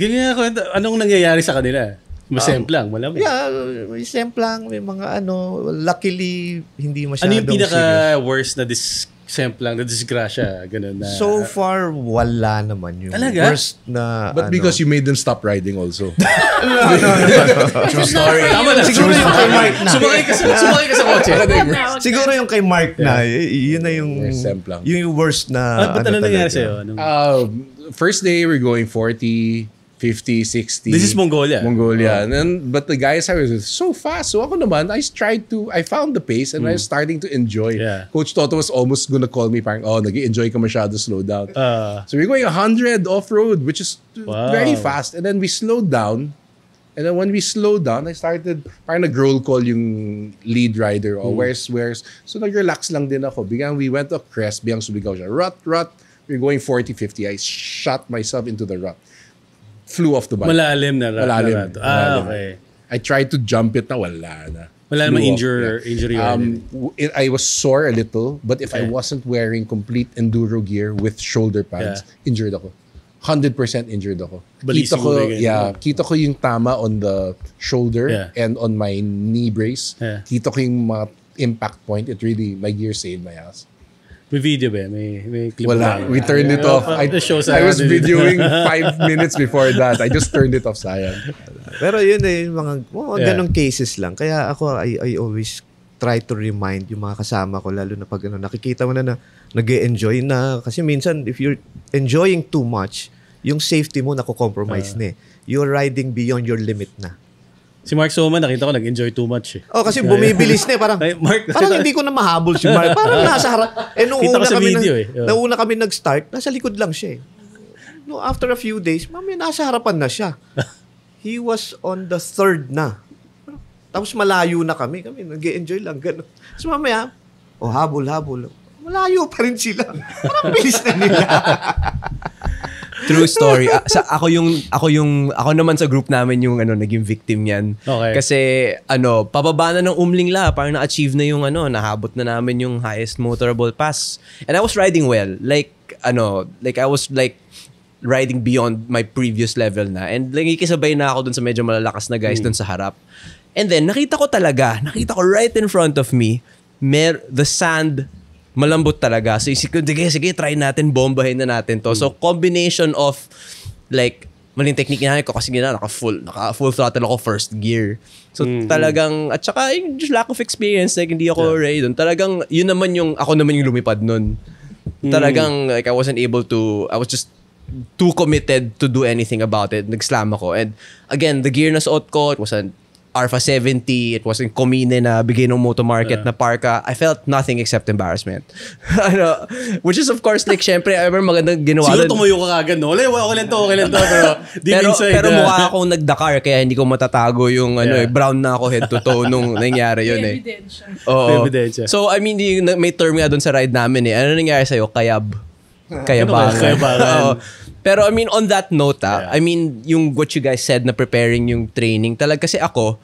Anong nangyayari sa kanila? Masemplang, malamang. Yeah, may semplang, may mga luckily, hindi masyadong Ano yung pinaka-worst na semplang, na disgrasya, ganun na... So far, wala naman yung Talaga? worst na... But because you made them stop riding also. True story. Tama na. Siguro yung kay Mark na. Sumakay ka sa kotse. Siguro yung kay Mark na. Yun na yung... Semplang. Yung worst na... Ba't ano nangyari sa'yo? First day, we're going 40, 50, 60. This is Mongolia. Mongolia. But the guys I was with, so fast. So ako naman, I found the pace and I was starting to enjoy. Yeah. Coach Toto was almost gonna call me parang, nag-enjoy ka masyado, slow down. So we're going 100 off-road, which is very fast. And then we slowed down. And then when we slowed down, I started, parang nag-roll call yung lead rider. Where's? So nag-relax lang din ako. We went to a crest, biglang sumigaw siya. Rut. We're going 40, 50. I shot myself into the rut. Flew off the bike. Malalim na. Malalim. Okay. I tried to jump it na wala na. Wala namang injury or anything. I was sore a little, but if I wasn't wearing complete enduro gear with shoulder pads, injured ako. 100% injured ako. Kita ko yung tama on the shoulder and on my knee brace. Kita ko yung mga impact point. It really, my gear saved my ass. May video ba? May clip Wala. ba? We turned it off. I was videoing 5 minutes before that. I just turned it off, sayang. Pero yun yung mga ganong cases lang. Kaya ako, I always try to remind yung mga kasama ko, lalo na pag nakikita mo na nag-e-enjoy na. Kasi minsan, if you're enjoying too much, yung safety mo nako-compromise na eh. You're riding beyond your limit na. Si Marc Soong, nakita ko nag-enjoy too much eh. Kasi bumibilis na eh. Parang hindi ko na mahabol si Marc. Parang nasa harap. Nauna kami nag-start, nasa likod lang siya eh. No, after a few days, nasa harapan na siya. He was on the third na. Tapos malayo na kami. Nag-enjoy lang. Ganun. Tapos mamaya, habol. Malayo pa rin sila. Parang bilis na nila. True story. Ako naman sa group namin yung naging victim niyan. Okay. Kasi pababa na ng Umlingla, parang na-achieve na yung nahabot na namin yung highest motorable pass. And I was riding well. I was riding beyond my previous level na. And ikisabay na ako dun sa medyo malalakas na guys dun sa harap. And then nakita ko right in front of me, the sand malambot talaga. So, sige, try natin, bombahin na natin to. So, combination of, maling technique namin ko kasi naka-full throttle ako first gear. So, talagang, at saka, yung lack of experience, hindi ako ready dun. Talagang, ako naman yung lumipad nun. Talagang, I was just too committed to do anything about it. Nag-slam ako. And, again, the gear na suot ko, it was an Alpha 70, it was in Comine na bigay ng moto market na parka. I felt nothing except embarrassment. Which is of course syempre, I remember magandang ginawa. Siguro tumuyo ka agad, no? Okay lang to. Pero deep inside. Pero mukha akong nag-Dakar kaya hindi ko matatago yung brown na ako head to toe nung nangyari yun eh. Ebidensya. So I mean, may term nga doon sa ride namin eh. Ano nangyari sa'yo? Kayabangan. Pero I mean, on that note, I mean, yung what you guys said na preparing yung training, talaga kasi ako,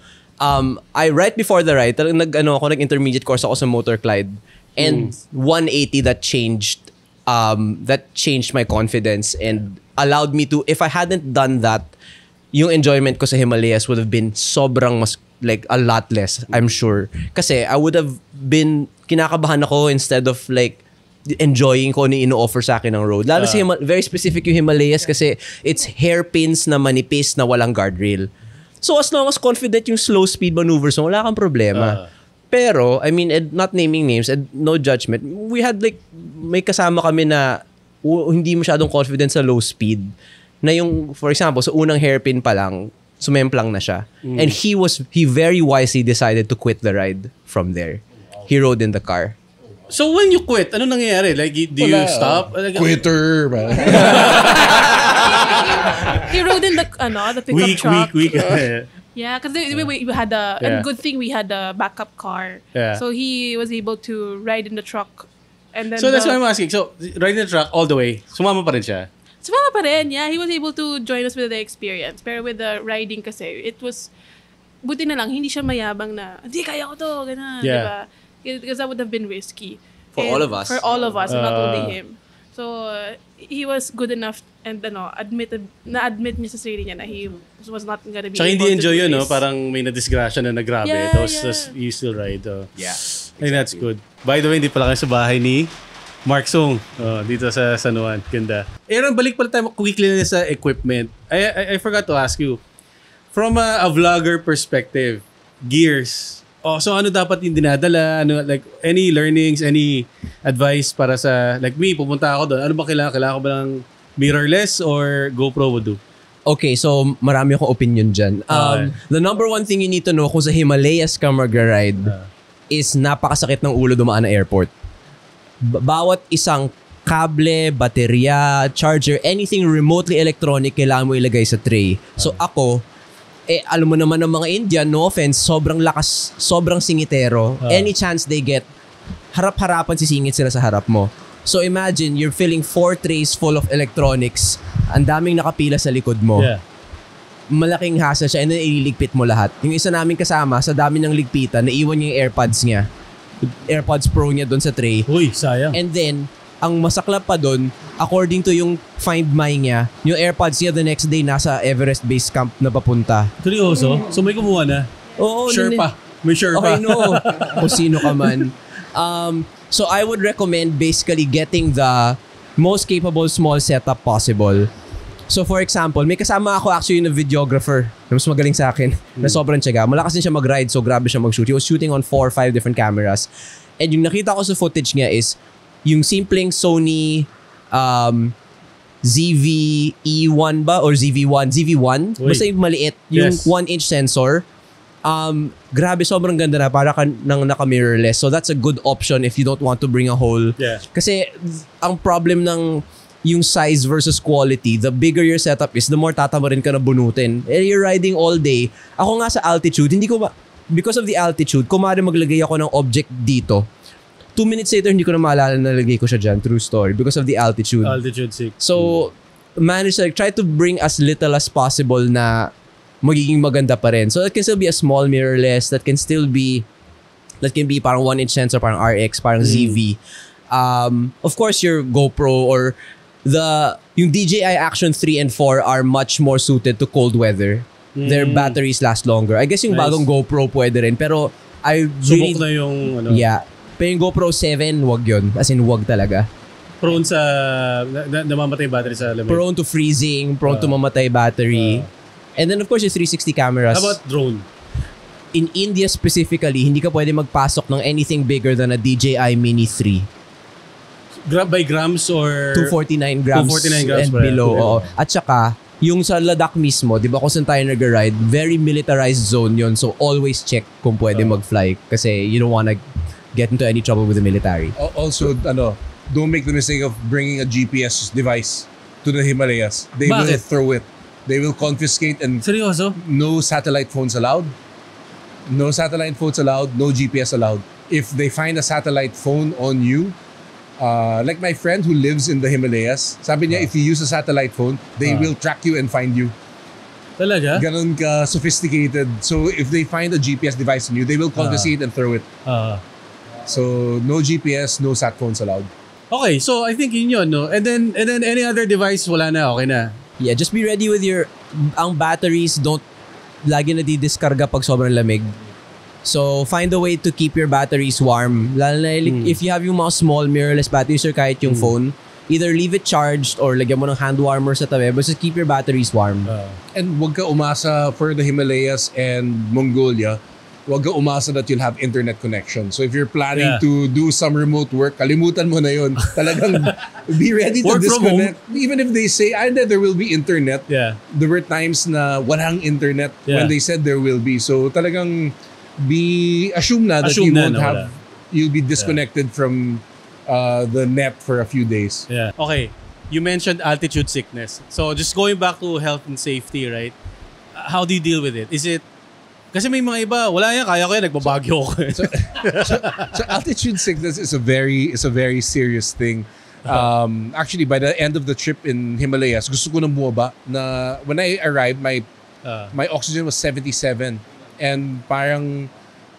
right before the ride, nag-intermediate course ako sa Motor Clyde. And 180 that changed my confidence and allowed me to, if I hadn't done that, yung enjoyment ko sa Himalayas would have been sobrang mas, a lot less, I'm sure. Kasi I would have been, kinakabahan ako instead of enjoying ko ni ino-offer sa akin ng road. Lalo sa very specific yung Himalayas kasi it's hairpins na manipis na walang guardrail. So as long as confident yung slow speed maneuvers mo, wala kang problema. Pero, I mean, not naming names and no judgment, we had may kasama kami na hindi masyadong confident sa low speed. Na yung, for example, sa unang hairpin pa lang, sumemplang na siya. And he very wisely decided to quit the ride from there. He rode in the car. So when you quit, ano nangyayari? Like, do you stop? Quitter. He rode in the pickup truck. Weak. Yeah, because we had and good thing we had a backup car. Yeah. So he was able to ride in the truck. And then So that's why I'm asking. So, riding the truck all the way, sumama pa rin siya? sumama pa rin, yeah. He was able to join us with the experience. Pero with the riding kasi, it was, buti na lang, hindi siya mayabang na, hindi, kaya ko to, gano'n, Yeah. diba? Because that would have been risky. For all of us. For all of us, and not only him. So, he was good enough and admit niya sa sarili niya na he was not gonna be Tsaka able hindi to enjoy do yun, no? this. Parang may na-disgrasya na grabe. Yeah, Tapos yeah. you still ride. Yeah. I think that's good. By the way, hindi pala kayo sa bahay ni Marc Soong. Dito sa San Juan. Ganda. Aaron, balik pala tayo quickly na sa equipment. I forgot to ask you. From a vlogger perspective, gears. So ano dapat yung dinadala? Ano, like, any learnings, any advice para sa, like me, pupunta ako doon. Ano ba kailangan? Kailangan ko ba ng mirrorless or GoPro would do? Okay, so marami akong opinion dyan. The number one thing you need to know kung sa Himalayas ka mag-ride is napakasakit ng ulo dumaan na airport. Bawat isang kable, baterya, charger, anything remotely electronic kailangan mo ilagay sa tray. So ako, alam mo naman ng mga Indian, no offense, sobrang lakas, sobrang singitero. Any chance they get, harap-harapan sisingit sila sa harap mo. So imagine, you're filling 4 trays full of electronics, ang daming nakapila sa likod mo. Yeah. Malaking hassle siya and then ililigpit mo lahat. Yung isa namin kasama, sa dami ng ligpitan, naiwan niya yung AirPods niya. AirPods Pro niya doon sa tray. Uy, sayang. And then, ang masaklap pa doon, according to yung Find My niya, yung AirPods niya the next day nasa Everest Base Camp na papunta. Seryoso? So may kumuha na? Oo. Sherpa. May Sherpa. Okay, no. Kung sino ka man. So I would recommend basically getting the most capable small setup possible. So for example, may kasama ako actually na videographer na mas magaling sa akin na sobrang tiyaga. Malakas din siya mag-ride so grabe siya mag-shoot. He was shooting on 4 or 5 different cameras. And yung nakita ko sa footage niya is yung simpleng Sony ZV-E1 ba? Or ZV-1? ZV-1? Uy. Basta yung maliit. Yung Yes. 1-inch sensor. Grabe, sobrang ganda na. Para ka nang naka-mirrorless. So that's a good option if you don't want to bring a whole... Yeah. Kasi ang problem ng yung size versus quality, the bigger your setup is, the more tatamarin ka na bunutin. You're riding all day. Ako nga sa altitude, hindi ko because of the altitude, kumari maglagay ako ng object dito. 2 minutes later, hindi ko na maalala na nalagay ko siya dyan. True story. Because of the altitude. Altitude sick. So, manage to try to bring as little as possible na magiging maganda pa rin. So, that can still be a small mirrorless. That can be parang 1-inch sensor, parang RX, parang ZV. Of course, your GoPro or yung DJI Action 3 and 4 are much more suited to cold weather. Their batteries last longer. I guess yung bagong GoPro pwede rin. Pero, Subok na yung ano. Yeah. Pero yung GoPro 7, wag yun. As in, wag talaga. Prone sa namamatay battery sa lamig. Prone to freezing, prone to mamatay battery. And then of course yung 360 cameras. How about drone? In India specifically, hindi ka pwede magpasok ng anything bigger than a DJI Mini 3. By grams or 249 grams, 249 grams and pala. below. Oo. At saka, yung sa Ladakh mismo, di ba kung saan tayo nag-ride, very militarized zone yon. So always check kung pwede mag-fly kasi you don't wanna get into any trouble with the military. Also, don't make the mistake of bringing a GPS device to the Himalayas. They will Bakit? throw it. They will confiscate and Seryoso? no satellite phones allowed. No satellite phones allowed. No GPS allowed. If they find a satellite phone on you, like my friend who lives in the Himalayas, sabi niya, if you use a satellite phone, they will track you and find you. Talaga? Ganon ka sophisticated. So if they find a GPS device on you, they will confiscate and throw it. So no GPS, no sat phones allowed. Okay, so I think yun, no? And then any other device, wala na, okay na. Yeah, just be ready with ang batteries, don't lagi na didiskarga pag sobrang lamig. So, find a way to keep your batteries warm. Lalo na, if you have yung mga small mirrorless batteries or kahit yung phone, either leave it charged or lagyan mo ng hand warmer sa tabi, but just keep your batteries warm. And wag ka umasa for the Himalayas and Mongolia. wag ka umasa that you'll have internet connection. So if you're planning to do some remote work, kalimutan mo na yun. Talagang be ready to Work from disconnect. Even if they say, there will be internet. Yeah. There were times na walang internet when they said there will be. So talagang assume na that you'll be disconnected from the net for a few days. Yeah. Okay. You mentioned altitude sickness. So just going back to health and safety, right? How do you deal with it? Is it kasi may mga iba, wala yan, kaya ko yan, nagbabagyo ko. So altitude sickness is a very serious thing. Actually, by the end of the trip in Himalayas, gusto ko nang bumaba. Na when I arrived, my oxygen was 77, and parang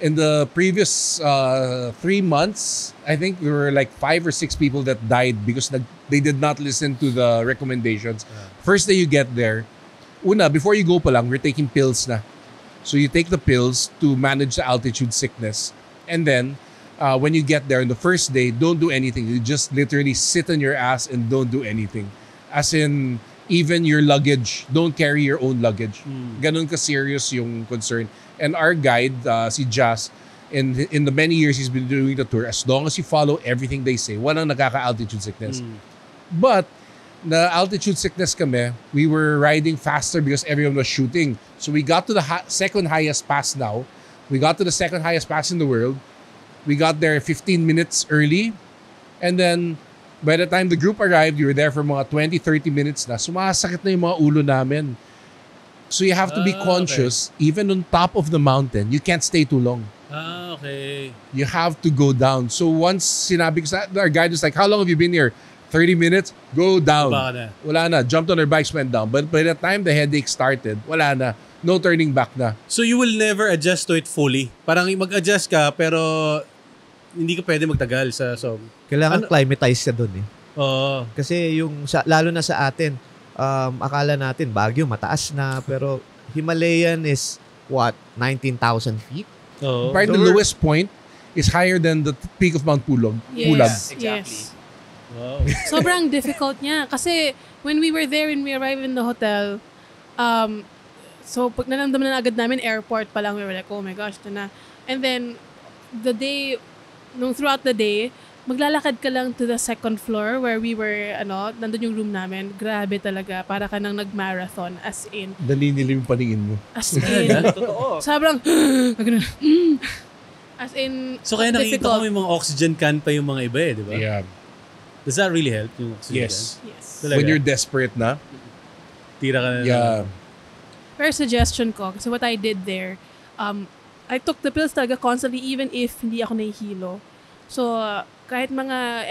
in the previous 3 months, I think there were like 5 or 6 people that died because they did not listen to the recommendations. First day you get there, before you go pa lang, we're taking pills na. So you take the pills to manage the altitude sickness. And then, when you get there on the first day, don't do anything. You just literally sit on your ass and don't do anything. As in, even your luggage, don't carry your own luggage. Ganun ka-serious yung concern. And our guide, si Jazz, in the many years he's been doing the tour, as long as you follow everything they say, walang nakaka-altitude sickness. But, na altitude sickness kami, we were riding faster because everyone was shooting. So we got to the second highest pass now. We got to the second highest pass in the world. We got there 15 minutes early. And then, by the time the group arrived, we were there for mga 20-30 minutes na. Sumasakit na yung mga ulo namin. So you have to be conscious, even on top of the mountain, you can't stay too long. Okay. You have to go down. So once sinabi ko our guide was like, how long have you been here? 30 minutes, go down. Wala na. Jumped on our bikes, went down. But by the time the headache started, wala na. No turning back na. So you will never adjust to it fully? Parang mag-adjust ka, pero hindi ka pwede magtagal sa... So, kailangan climatize ka dun eh. Oo. Kasi lalo na sa atin, akala natin Baguio mataas na, pero Himalayan is what? 19,000 feet? Oo. Right, the lowest point is higher than the peak of Mount Pulag. Yes, Exactly. yes. Wow. Sobrang difficult niya. Kasi when we were there, when we arrived in the hotel, so pag naramdaman na agad namin, airport pa lang, we were like, oh my gosh, ito na. And then, throughout the day, maglalakad ka lang to the second floor where we were, nandun yung room namin. Grabe talaga. Para ka nang nag-marathon. As in. Naninilim yung paningin mo. As in. Totoo. Sobrang, as in, So kaya nakikita ko may mga oxygen can pa yung mga iba eh, di ba? Yeah. Does that really help yung oxygen Yes. can? yes. Talaga? When you're desperate na. Tira ka na. Yeah. Pero suggestion ko, kasi what I did there, I took the pills talaga constantly even if hindi ako nahihilo. So, kahit mga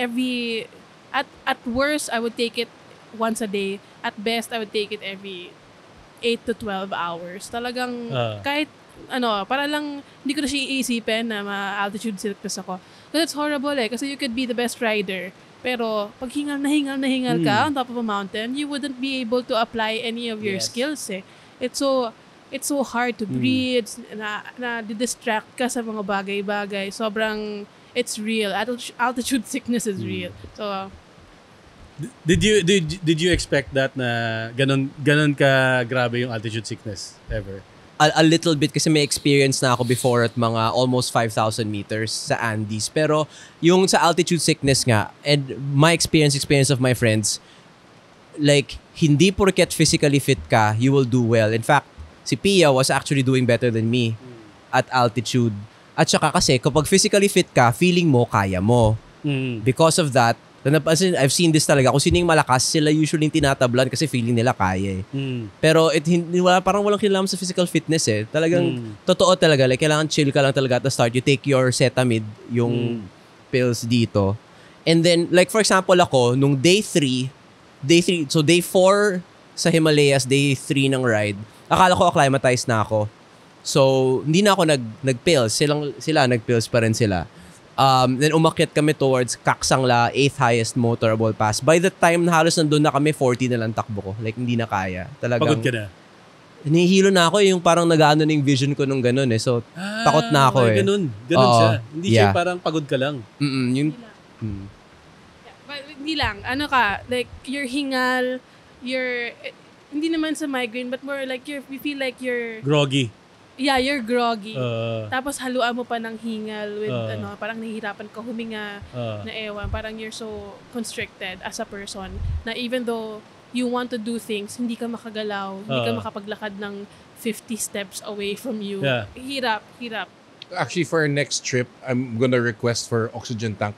at worst, I would take it once a day. At best, I would take it every 8 to 12 hours. Talagang, kahit, para lang, hindi ko na siya iisipin na ma-altitude sickness ako. Because it's horrible eh. Kasi you could be the best rider. Pero, pag hingal ka on top of a mountain, you wouldn't be able to apply any of your skills eh. It's so hard to breathe, na distract ka sa mga bagay-bagay. Sobrang, it's real. Altitude sickness is real. So, Did you expect that na ganon ka grabe yung altitude sickness ever? A little bit kasi may experience na ako before at mga almost 5,000 meters sa Andes. Pero yung sa altitude sickness nga, and my experience of my friends, like, hindi porket physically fit ka, you will do well. In fact, si Pia was actually doing better than me at altitude. At saka kasi, kapag physically fit ka, feeling mo, kaya mo. Because of that, I've seen this talaga. Kung sino yung malakas, sila usually tinatablan kasi feeling nila kaya eh. Pero parang walang kinalaman sa physical fitness eh. Talagang, totoo talaga. Like, kailangan chill ka lang talaga at the start. You take your Cetamid, yung pills dito. And then, like for example ako, nung day 3, so day 4 sa Himalayas, day 3 ng ride, akala ko acclimatized na ako. So, hindi na ako nag-pills. Sila nag-pills pa rin sila. Then umakyat kami towards Kaksangla, 8th highest motorable pass. By the time na halos nandun na kami, 40 na lang takbo ko. Like, hindi na kaya. Talagang, pagod ka na? Nahihilo na ako yung parang nag-ano na yung vision ko nung ganun eh. So, takot na ako eh. Ganun siya. Hindi siya parang pagod ka lang. But hindi lang. Like, your hingal, hindi naman sa migraine, but more like you feel like you're... Groggy. Yeah, you're groggy. Tapos haluan mo pa ng hingal with parang nahihirapan ka huminga na ewan. Parang you're so constricted as a person na even though you want to do things, hindi ka makagalaw, hindi ka makapaglakad ng 50 steps away from you. Yeah. Hirap. Actually, for our next trip, I'm gonna request for oxygen tank.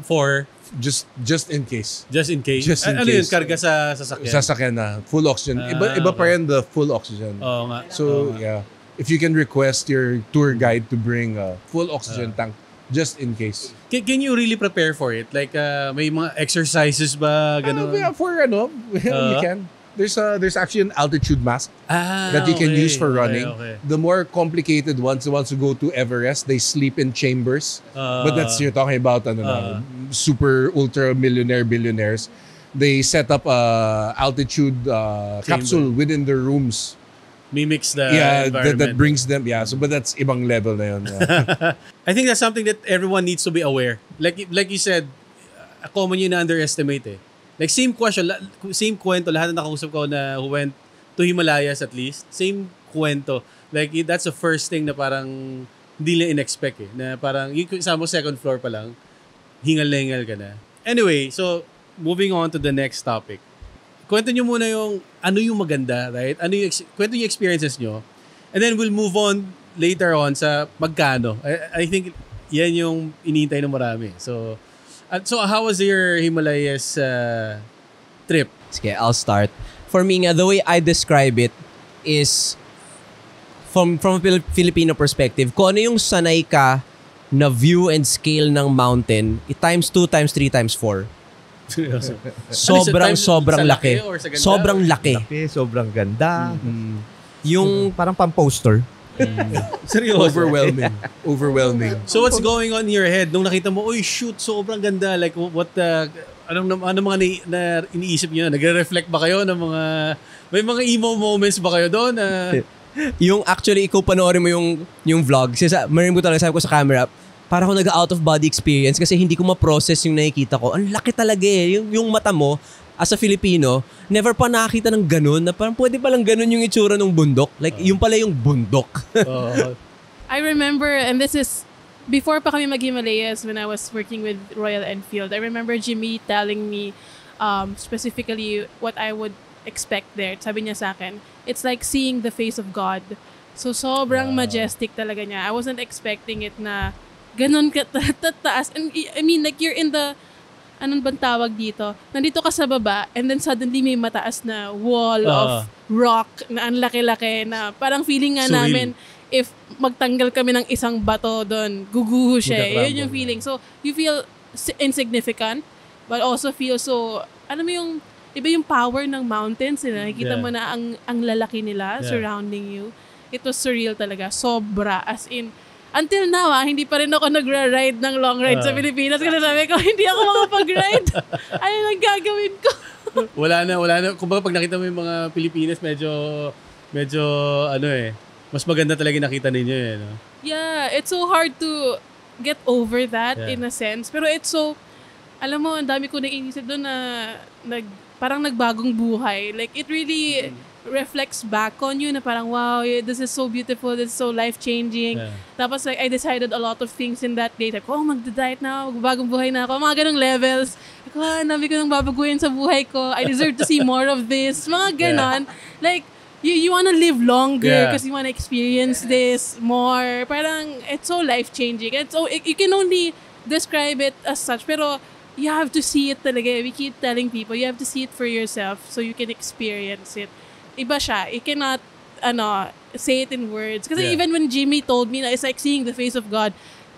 For? Just in case. Just in case? Just in ano case. yun? Karga sa sasakyan? Sasakyan na. Full oxygen. Iba pa rin the full oxygen. Oo nga. So, yeah. If you can request your tour guide to bring a full oxygen tank, just in case. Can you really prepare for it? Like, may mga exercises ba? Ganun? Yeah, you can. There's actually an altitude mask that you can use for running. Okay. The more complicated ones, the ones who go to Everest, they sleep in chambers. But that's, you're talking about super ultra billionaires. They set up a altitude capsule within their rooms. Mimics the environment. environment. That brings them, so but that's ibang level na yun. I think that's something that everyone needs to be aware. Like you said, common yun na underestimate eh. Like same question, same kwento, lahat na nakausap ko na who went to Himalayas at least, same kwento. Like that's the first thing na parang hindi nila in-expect eh. Na parang, yung isa mo second floor pa lang, hingal na hingal ka na. Anyway, so moving on to the next topic. Kwento nyo muna yung ano yung maganda, right? Kwento yung experiences nyo. And then we'll move on later on sa magkano. I think yan yung inintay ng marami. So how was your Himalayas trip? Sige, I'll start. For me nga, the way I describe it is from a Filipino perspective, kung ano yung sanay ka na view and scale ng mountain, times 2, times 3, times 4. Sobrang laki. Sobrang laki. Sobrang ganda. Yung parang pang-poster. Seryoso? Overwhelming. So what's going on in your head nung nakita mo, oy shoot, sobrang ganda. Like what ano mga iniisip niyo? Nagre-reflect ba kayo ng mga may mga emo moments ba kayo doon? Yung actually ikaw panoorin mo yung vlog. Marin ko talaga sabi ko sa camera, para ako nag-out of body experience kasi hindi ko ma-process yung nakikita ko. Ang laki talaga eh. Yung mata mo, as a Filipino, never pa nakita ng ganun na parang pwede palang ganun yung itsura ng bundok. Like, yung pala yung bundok. I remember, and this is before pa kami mag-Himalayas when I was working with Royal Enfield. I remember Jimmy telling me specifically what I would expect there. Sabi niya sa akin, it's like seeing the face of God. So, sobrang majestic talaga niya. I wasn't expecting it na ganun taas. And I mean, like, you're in the, anong bang tawag dito? Nandito ka sa baba, and then suddenly may mataas na wall of rock na ang laki-laki na parang feeling nga namin, if magtanggal kami ng isang bato doon, guguho siya. Yun yung feeling. So, you feel insignificant, but also feel so, alam mo yung, iba yung power ng mountains. Nakikita mo na ang lalaki nila surrounding you. It was surreal talaga. Sobra. As in, until now, hindi pa rin ako nagra-ride ng long ride sa Pilipinas. Kasi sabi ko, hindi ako makapag-ride. Ano lang gagawin ko? Wala na. Kung pag nakita mo yung mga Pilipinas, medyo, mas maganda talaga nakita ninyo eh. No? Yeah, it's so hard to get over that in a sense. Pero it's so, alam mo, ang dami ko naiisip doon na parang nagbagong buhay. Like, it really reflects back on you na parang, wow, this is so beautiful, this is so life-changing. Tapos, like, I decided a lot of things in that day. Like, magda-diet na ako, magbagong buhay na ako, mga ganong levels. Like, dami ko nang babaguhin sa buhay ko. I deserve to see more of this. Mga ganon. Like, you want to live longer because you want to experience this more. Parang, it's so life-changing. You can only describe it as such, pero you have to see it talaga. We keep telling people, you have to see it for yourself so you can experience it. Iba siya. You cannot, say it in words. Kasi even when Jimmy told me na it's like seeing the face of God,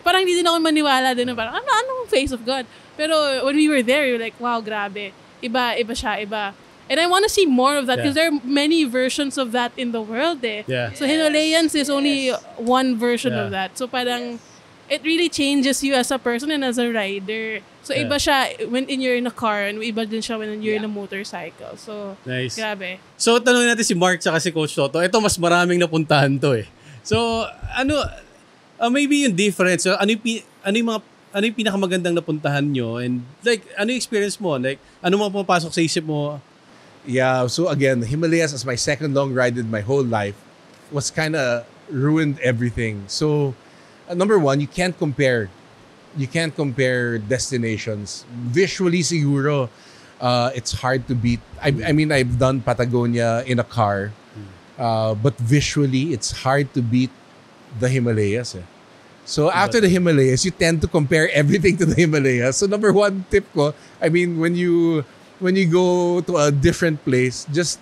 parang hindi din ako maniwala din na parang, anong face of God? Pero when we were there, we were like, wow, grabe. Iba siya, iba. And I want to see more of that because there are many versions of that in the world eh. So Himalayans is only one version of that. So parang, it really changes you as a person and as a rider. So iba siya when you're in a car and iba din siya when you're in a motorcycle. So, nice. Grabe. So, tanongin natin si Marc tsaka si Coach Toto. Ito, mas maraming napuntahan to eh. So, maybe yung difference. So, ano yung pinakamagandang napuntahan nyo? And like, ano yung experience mo? Like, ano mga pumapasok sa isip mo? Yeah, so again, Himalayas is my second long ride in my whole life. was kind of ruined everything. So, number one, you can't compare destinations. Visually, siguro, it's hard to beat. I mean, I've done Patagonia in a car, but visually, it's hard to beat the Himalayas. So after the Himalayas, you tend to compare everything to the Himalayas. So number one tip ko, I mean, when you go to a different place, just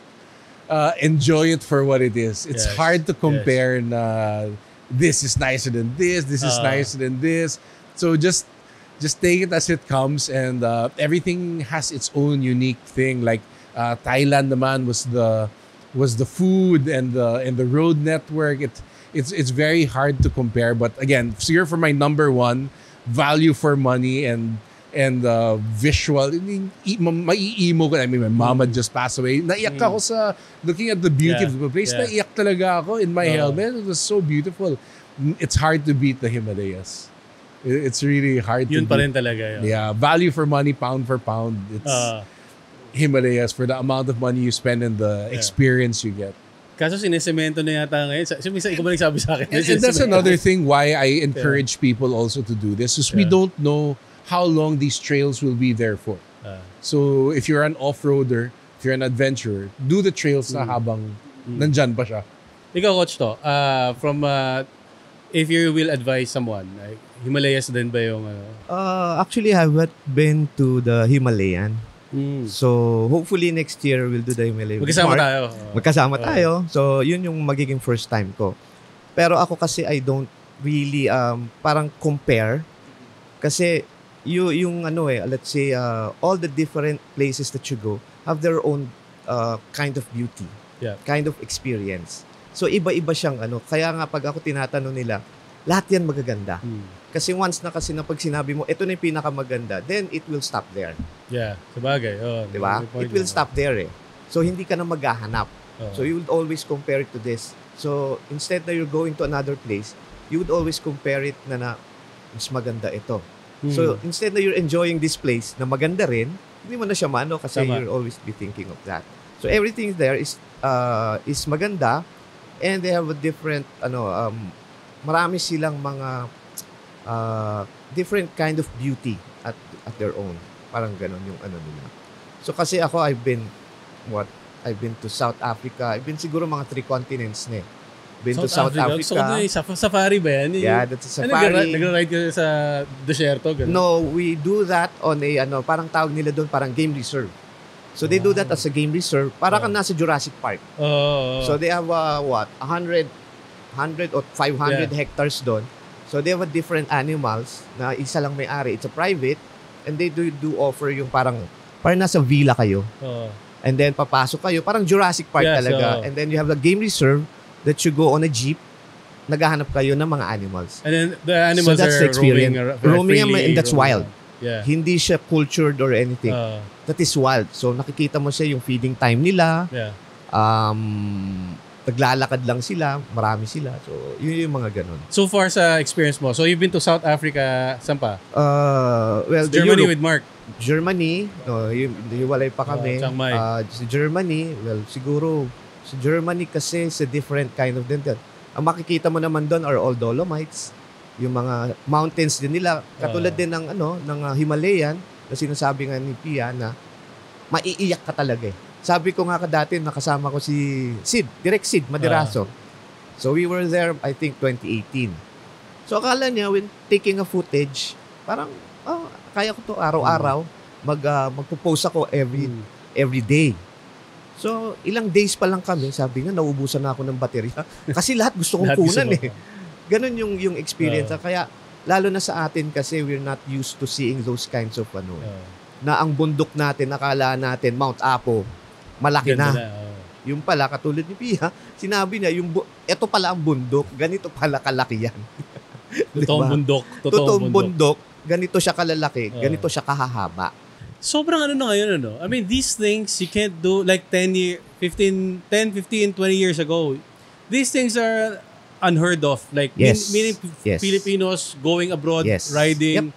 enjoy it for what it is. It's hard to compare na this is nicer than this is nicer than this. So just take it as it comes, and everything has its own unique thing. Like Thailand naman was the food and the road network. It's very hard to compare, but again, so here for my number one, value for money and visual. Maiimo ko. I mean, my mama just passed away. Naiyak ako sa looking at the beauty of the place. Naiyak talaga ako in my helmet. It was so beautiful. It's hard to beat the Himalayas. It's really hard to Yun beat. pa rin talaga. Yeah, value for money, pound for pound. It's Himalayas for the amount of money you spend and the experience you get. Kaso sinesemento na yata ngayon. Ikaw ba nagsabi sa akin? And that's another thing why I encourage people also to do this, is we don't know how long these trails will be there for. So if you're an off-roader, if you're an adventurer, do the trails na habang nandyan pa siya. Ikaw, Coach To, if you will advise someone, like, Himalayas din ba yung Actually, I haven't been to the Himalayan. So, hopefully next year we'll do the Himalayan. Magkasama tayo. Magkasama tayo. So, yun yung magiging first time ko. Pero ako kasi I don't really parang compare. Kasi yung let's say all the different places that you go have their own kind of beauty, kind of experience. So, iba-iba siyang Kaya nga pag ako tinatanong nila, lahat yan magaganda. Kasi once na pag sinabi mo, ito na yung pinakamaganda, then it will stop there. Yeah, sabagay. Diba? It will stop there So, hindi ka na maghahanap. So, you would always compare it to this. So, instead na you're going to another place, you would always compare it na mas maganda ito. So, instead na you're enjoying this place na maganda rin, hindi mo na siya kasi you'll always be thinking of that. So, everything there is maganda, and they have a different, marami silang mga different kind of beauty at their own. Parang ganon yung nila. So kasi ako, I've been to South Africa. I've been siguro mga 3 continents na Been to South Africa. Gusto ko safari ba yan? Yeah, that's a safari. Nag-ride ka sa desierto? Ganun? No, we do that on a, parang tawag nila doon, parang game reserve. So they do that as a game reserve. Para kang nasa Jurassic Park. So they have 100 or 500 hectares doon. So they have different animals na isa lang may-ari. It's a private, and they do offer yung parang nasa villa kayo. And then papasok kayo, parang Jurassic Park talaga. And then you have a game reserve that you go on a jeep, naghahanap kayo ng mga animals. And then the animals so that's are the experience. Roaming and that's roaming. wild. Yeah. Hindi siya cultured or anything. That is wild. So nakikita mo siya yung feeding time nila. Yeah. Naglalakad lang sila, marami sila. So yun yung mga ganun. So far sa experience mo, so you've been to South Africa, saan pa? Well, Germany with Mark. Germany, no, hiwalay pa kami. Chiang Mai. Sa Germany, well, siguro sa Germany kasi sa different kind of dental. Ang makikita mo naman doon are all Dolomites. Yung mga mountains din nila, katulad din ng ng Himalayan, na sinasabi nga ni Pia na maiiyak ka talaga eh. Sabi ko nga dati, nakasama ko si Direct Sid Madiraso. So we were there, I think 2018. So akala niya when taking a footage, parang kaya ko to araw-araw, magpo-post ako every day. So ilang days pa lang kami, sabi nga nauubusan na ako ng baterya kasi lahat gusto kong kunan eh. Ganun yung experience. Kaya lalo na sa atin kasi we're not used to seeing those kinds of na ang bundok natin, nakala natin Mount Apo malaki na. Yung pala, katulad ni Pia, sinabi niya, ito pala ang bundok, ganito pala kalaki yan. Totoong bundok. Totoong bundok, ganito siya kalalaki, ganito siya kahahaba. Sobrang na ngayon, I mean, these things you can't do like 10, 15, 20 years ago. These things are unheard of. Like, meaning Filipinos going abroad, riding.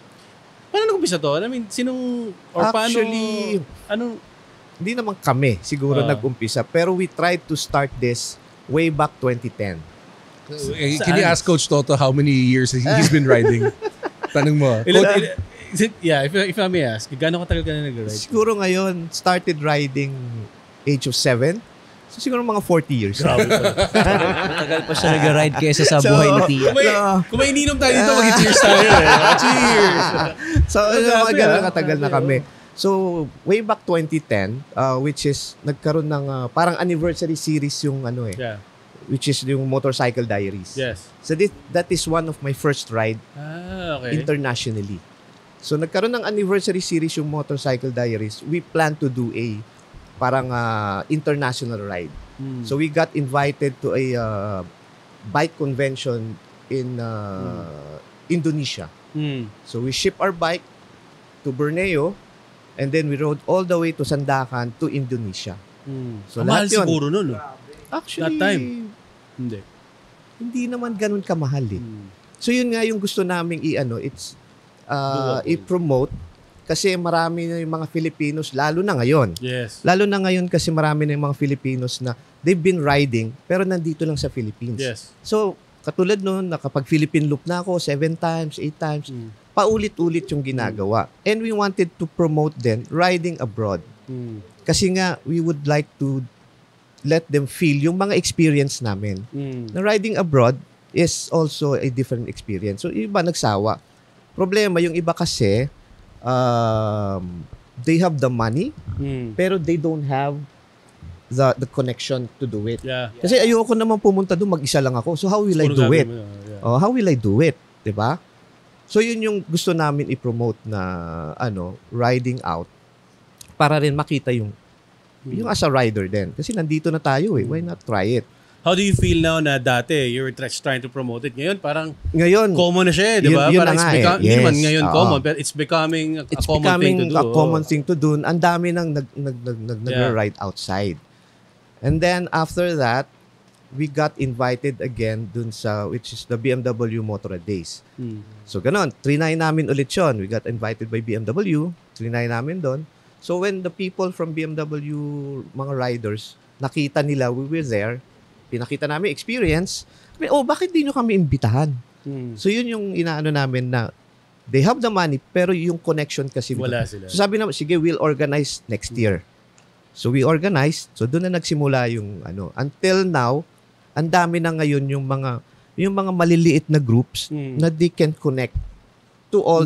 Paano nag-umpisa to? I mean, Actually, hindi naman kami siguro nag-umpisa, pero we tried to start this way back 2010. Can you ask Coach Toto how many years he's been riding? Tanong mo. If I may ask, gaano katagal ka na nag-ride? Siguro ngayon, started riding age of 7. So siguro mga 40 years. Grabe pa. Matagal pa siya nag-ride kaysa sa buhay ni Tia. Kung may ininom tayo dito, mag-cheers tayo. Cheers! So, mga ganun katagal na kami. So, way back 2010, which is, nagkaroon ng parang anniversary series yung Yeah. which is yung Motorcycle Diaries. Yes. So, that is one of my first ride Okay. internationally. So, nagkaroon ng anniversary series yung Motorcycle Diaries. We plan to do a parang international ride. So, we got invited to a bike convention in Indonesia. So, we ship our bike to Borneo and then we rode all the way to Sandakan to Indonesia. So, Mahal lahat yun. siguro nun. No? Actually, That time. hindi naman ganun kamahal eh. So yun nga yung gusto naming i-promote kasi marami na yung mga Filipinos, lalo na ngayon. Yes. Lalo na ngayon kasi marami na yung mga Filipinos na they've been riding pero nandito lang sa Philippines. Yes. So katulad nun, nakapag Philippine loop na ako 7 times, 8 times, paulit-ulit yung ginagawa. And we wanted to promote then riding abroad. Kasi nga, we would like to let them feel yung mga experience namin. Na riding abroad is also a different experience. So, yung iba nagsawa. Problema, yung iba kasi, they have the money, pero they don't have the connection to do it. Yeah. Kasi ayoko naman pumunta doon, mag-isa lang ako. So, how will I do it? How will I do it? Diba? So, yun yung gusto namin i-promote na, riding out para rin makita yung as a rider din. Kasi nandito na tayo eh. Why not try it? How do you feel now na dati you were trying to promote it? Ngayon parang ngayon, common na siya, di ba? Yun Parang na nga hindi naman ngayon common, but it's becoming a common thing to do. A common thing to do. Ang dami nang nag-ride outside. And then after that, we got invited again dun sa, which is the BMW Motorrad Days. So ganon, trinay namin ulit yun. We got invited by BMW, trinay namin doon. So when the people from BMW, mga riders, nakita nila, we were there, pinakita namin experience, bakit di nyo kami imbitahan? So yun yung inaano namin na they have the money, pero yung connection kasi wala sila. So sabi naman, sige, we'll organize next year. So we organized, so doon na nagsimula yung until now, ang dami na ngayon yung mga maliliit na groups na they can connect to all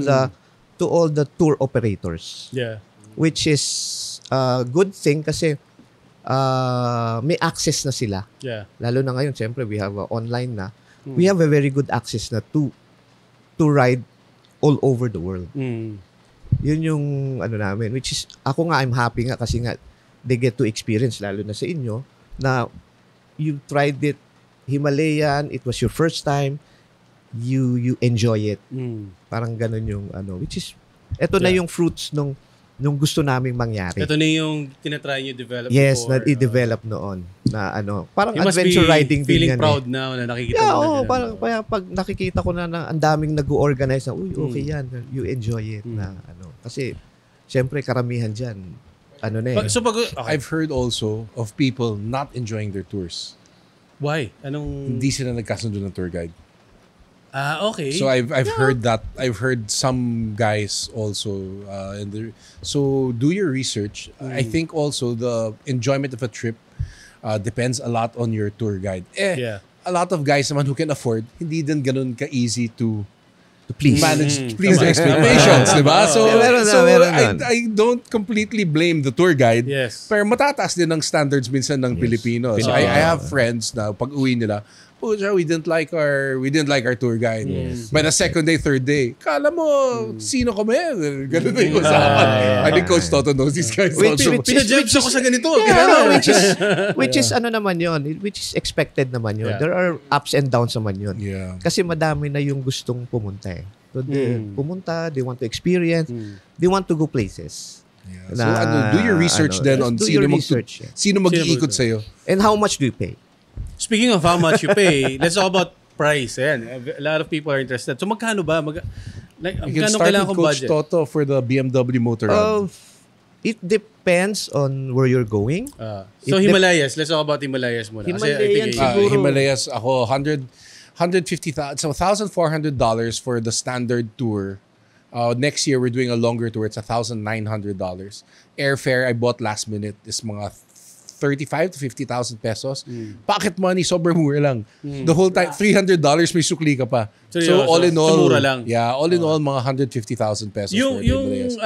the tour operators. Yeah. Which is a good thing kasi may access na sila. Yeah. Lalo na ngayon, siyempre, we have online na. We have a very good access na to ride all over the world. Yun yung namin. Which is, ako nga, I'm happy nga kasi nga, they get to experience, lalo na sa inyo, na you tried it, Himalayan, it was your first time, you enjoy it. Parang ganun yung which is, eto na yung fruits nung gusto naming mangyari. Ito na yung tinatry nyo develop yes, before. na i-develop noon. Na parang you adventure riding din yan. Feeling proud now na nakikita mo na. Parang pag nakikita ko na ang daming nag-organize na, okay yan, you enjoy it na Kasi, syempre, karamihan dyan, I've heard also of people not enjoying their tours. Why? Hindi sila nagkasundo ng tour guide. Okay. So I've heard that. I've heard some guys also so do your research. I think also the enjoyment of a trip depends a lot on your tour guide. A lot of guys naman who can afford, hindi din ganun ka-easy to manage their expectations, diba? So, I don't completely blame the tour guide. Yes. Pero matataas din ang standards minsan ng Pilipino. So I have friends na pag uwi nila, we didn't like our tour guide. By the second day, third day, kala mo, sino kami? Ganun na yung usapan. I think Coach Toto knows these guys. Pinajudge ako sa ganito. Which is naman yun, which is expected naman yun. There are ups and downs naman yun. Yeah. Kasi madami na yung gustong pumunta eh. So pumunta, they want to experience, they want to go places. Yeah. So do your research then on sino mag-iikot sa'yo. And how much do you pay? Speaking of how much you pay, let's talk about price. Ayan. A lot of people are interested. So magkano ba? You can start with Coach Toto for the BMW Motorrad. It depends on where you're going. So Himalayas, let's talk about Himalayas muna. Himalayan siguro. Himalayas, ako, $150,000, so $1,400 for the standard tour. Next year, we're doing a longer tour. It's $1,900. Airfare I bought last minute is mga 35 to 50,000 pesos. Pocket money, sobrang mura lang. The whole time, $300 may sukli ka pa. So all in all, mura lang. Yeah, all in all, mga 150,000 pesos. Yung Himalayas.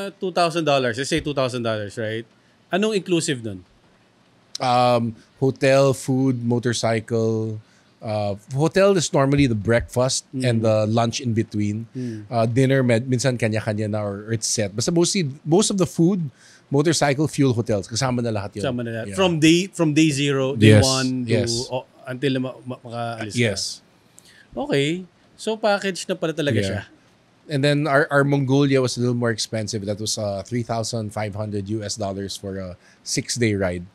$2,000, let's say $2,000, right? Anong inclusive nun? Hotel, food, motorcycle. Hotel is normally the breakfast and the lunch in between. Dinner, minsan kanya-kanya na or it's set. Basta most of the food, motorcycle, fuel, hotels. Kasama na lahat yun. Kasama na lahat. Yeah. From day 0, day Yes, 1 to yes. until makaalis ka. Yes. Okay. So package na pala talaga siya. And then our Mongolia was a little more expensive. That was $3,500 for a 6-day ride.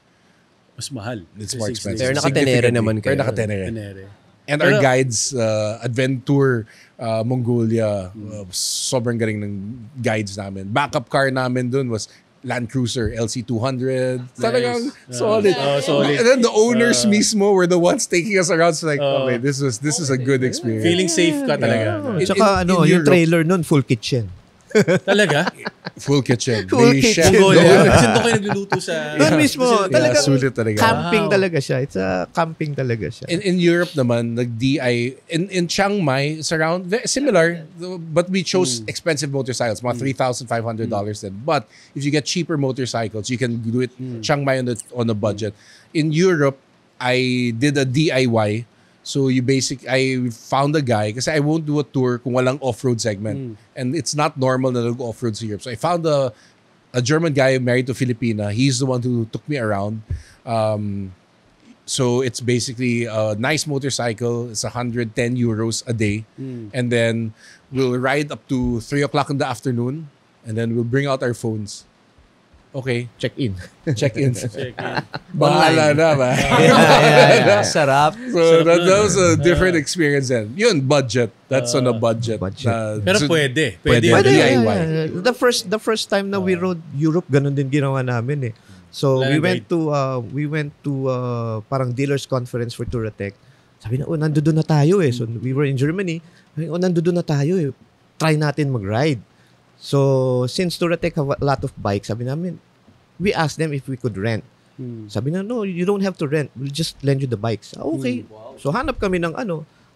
Mas mahal. It's more expensive. Pero naka-tenere naman kayo. Pero naka-tenere. Tenere. And our guides, Adventure Mongolia, sobrang galing ng guides namin. Backup car namin dun was Land Cruiser LC200. Talagang solid. Solid. And then the owners mismo were the ones taking us around. So like, okay, this is a good experience. Feeling safe ka talaga. Tsaka in yung Europe- trailer nun, full kitchen. Talaga? Full kitchen. Full May kitchen. chef. Mongolia. Kasi doon kayo nagluluto sa... Doon mismo, talagang sulit talaga. camping talaga siya. It's a camping talaga siya. In Europe naman, nag-DI, in Chiang Mai, it's around, similar, but we chose expensive motorcycles, mga $3,500 then. But if you get cheaper motorcycles, you can do it Chiang Mai on a budget. In Europe, I did a DIY. So I found a guy, kasi I won't do a tour kung walang off-road segment. And it's not normal na nag-off-road sa Europe. So I found a German guy married to Filipina. He's the one who took me around. So it's basically a nice motorcycle. It's 110 euros a day. And then we'll ride up to 3 o'clock in the afternoon. And then we'll bring out our phones. Okay. Check-in. Check-in. Check-in. Bahala na ba? Sarap. So that was a different experience then. Yun, budget. That's on a budget. Pero pwede. Pwede. Pwede, DIY. yeah. The first time na we rode Europe, ganun din ginawa namin eh. So we went to parang dealers conference for Touratech. Sabi na, nandoon na tayo eh. So we were in Germany. Sabi, nandoon na tayo eh. Try natin mag-ride. So since Touratech have a lot of bikes, sabi namin, we asked them if we could rent. Sabi na, no, you don't have to rent. We'll just lend you the bikes. Okay. So hanap kami ng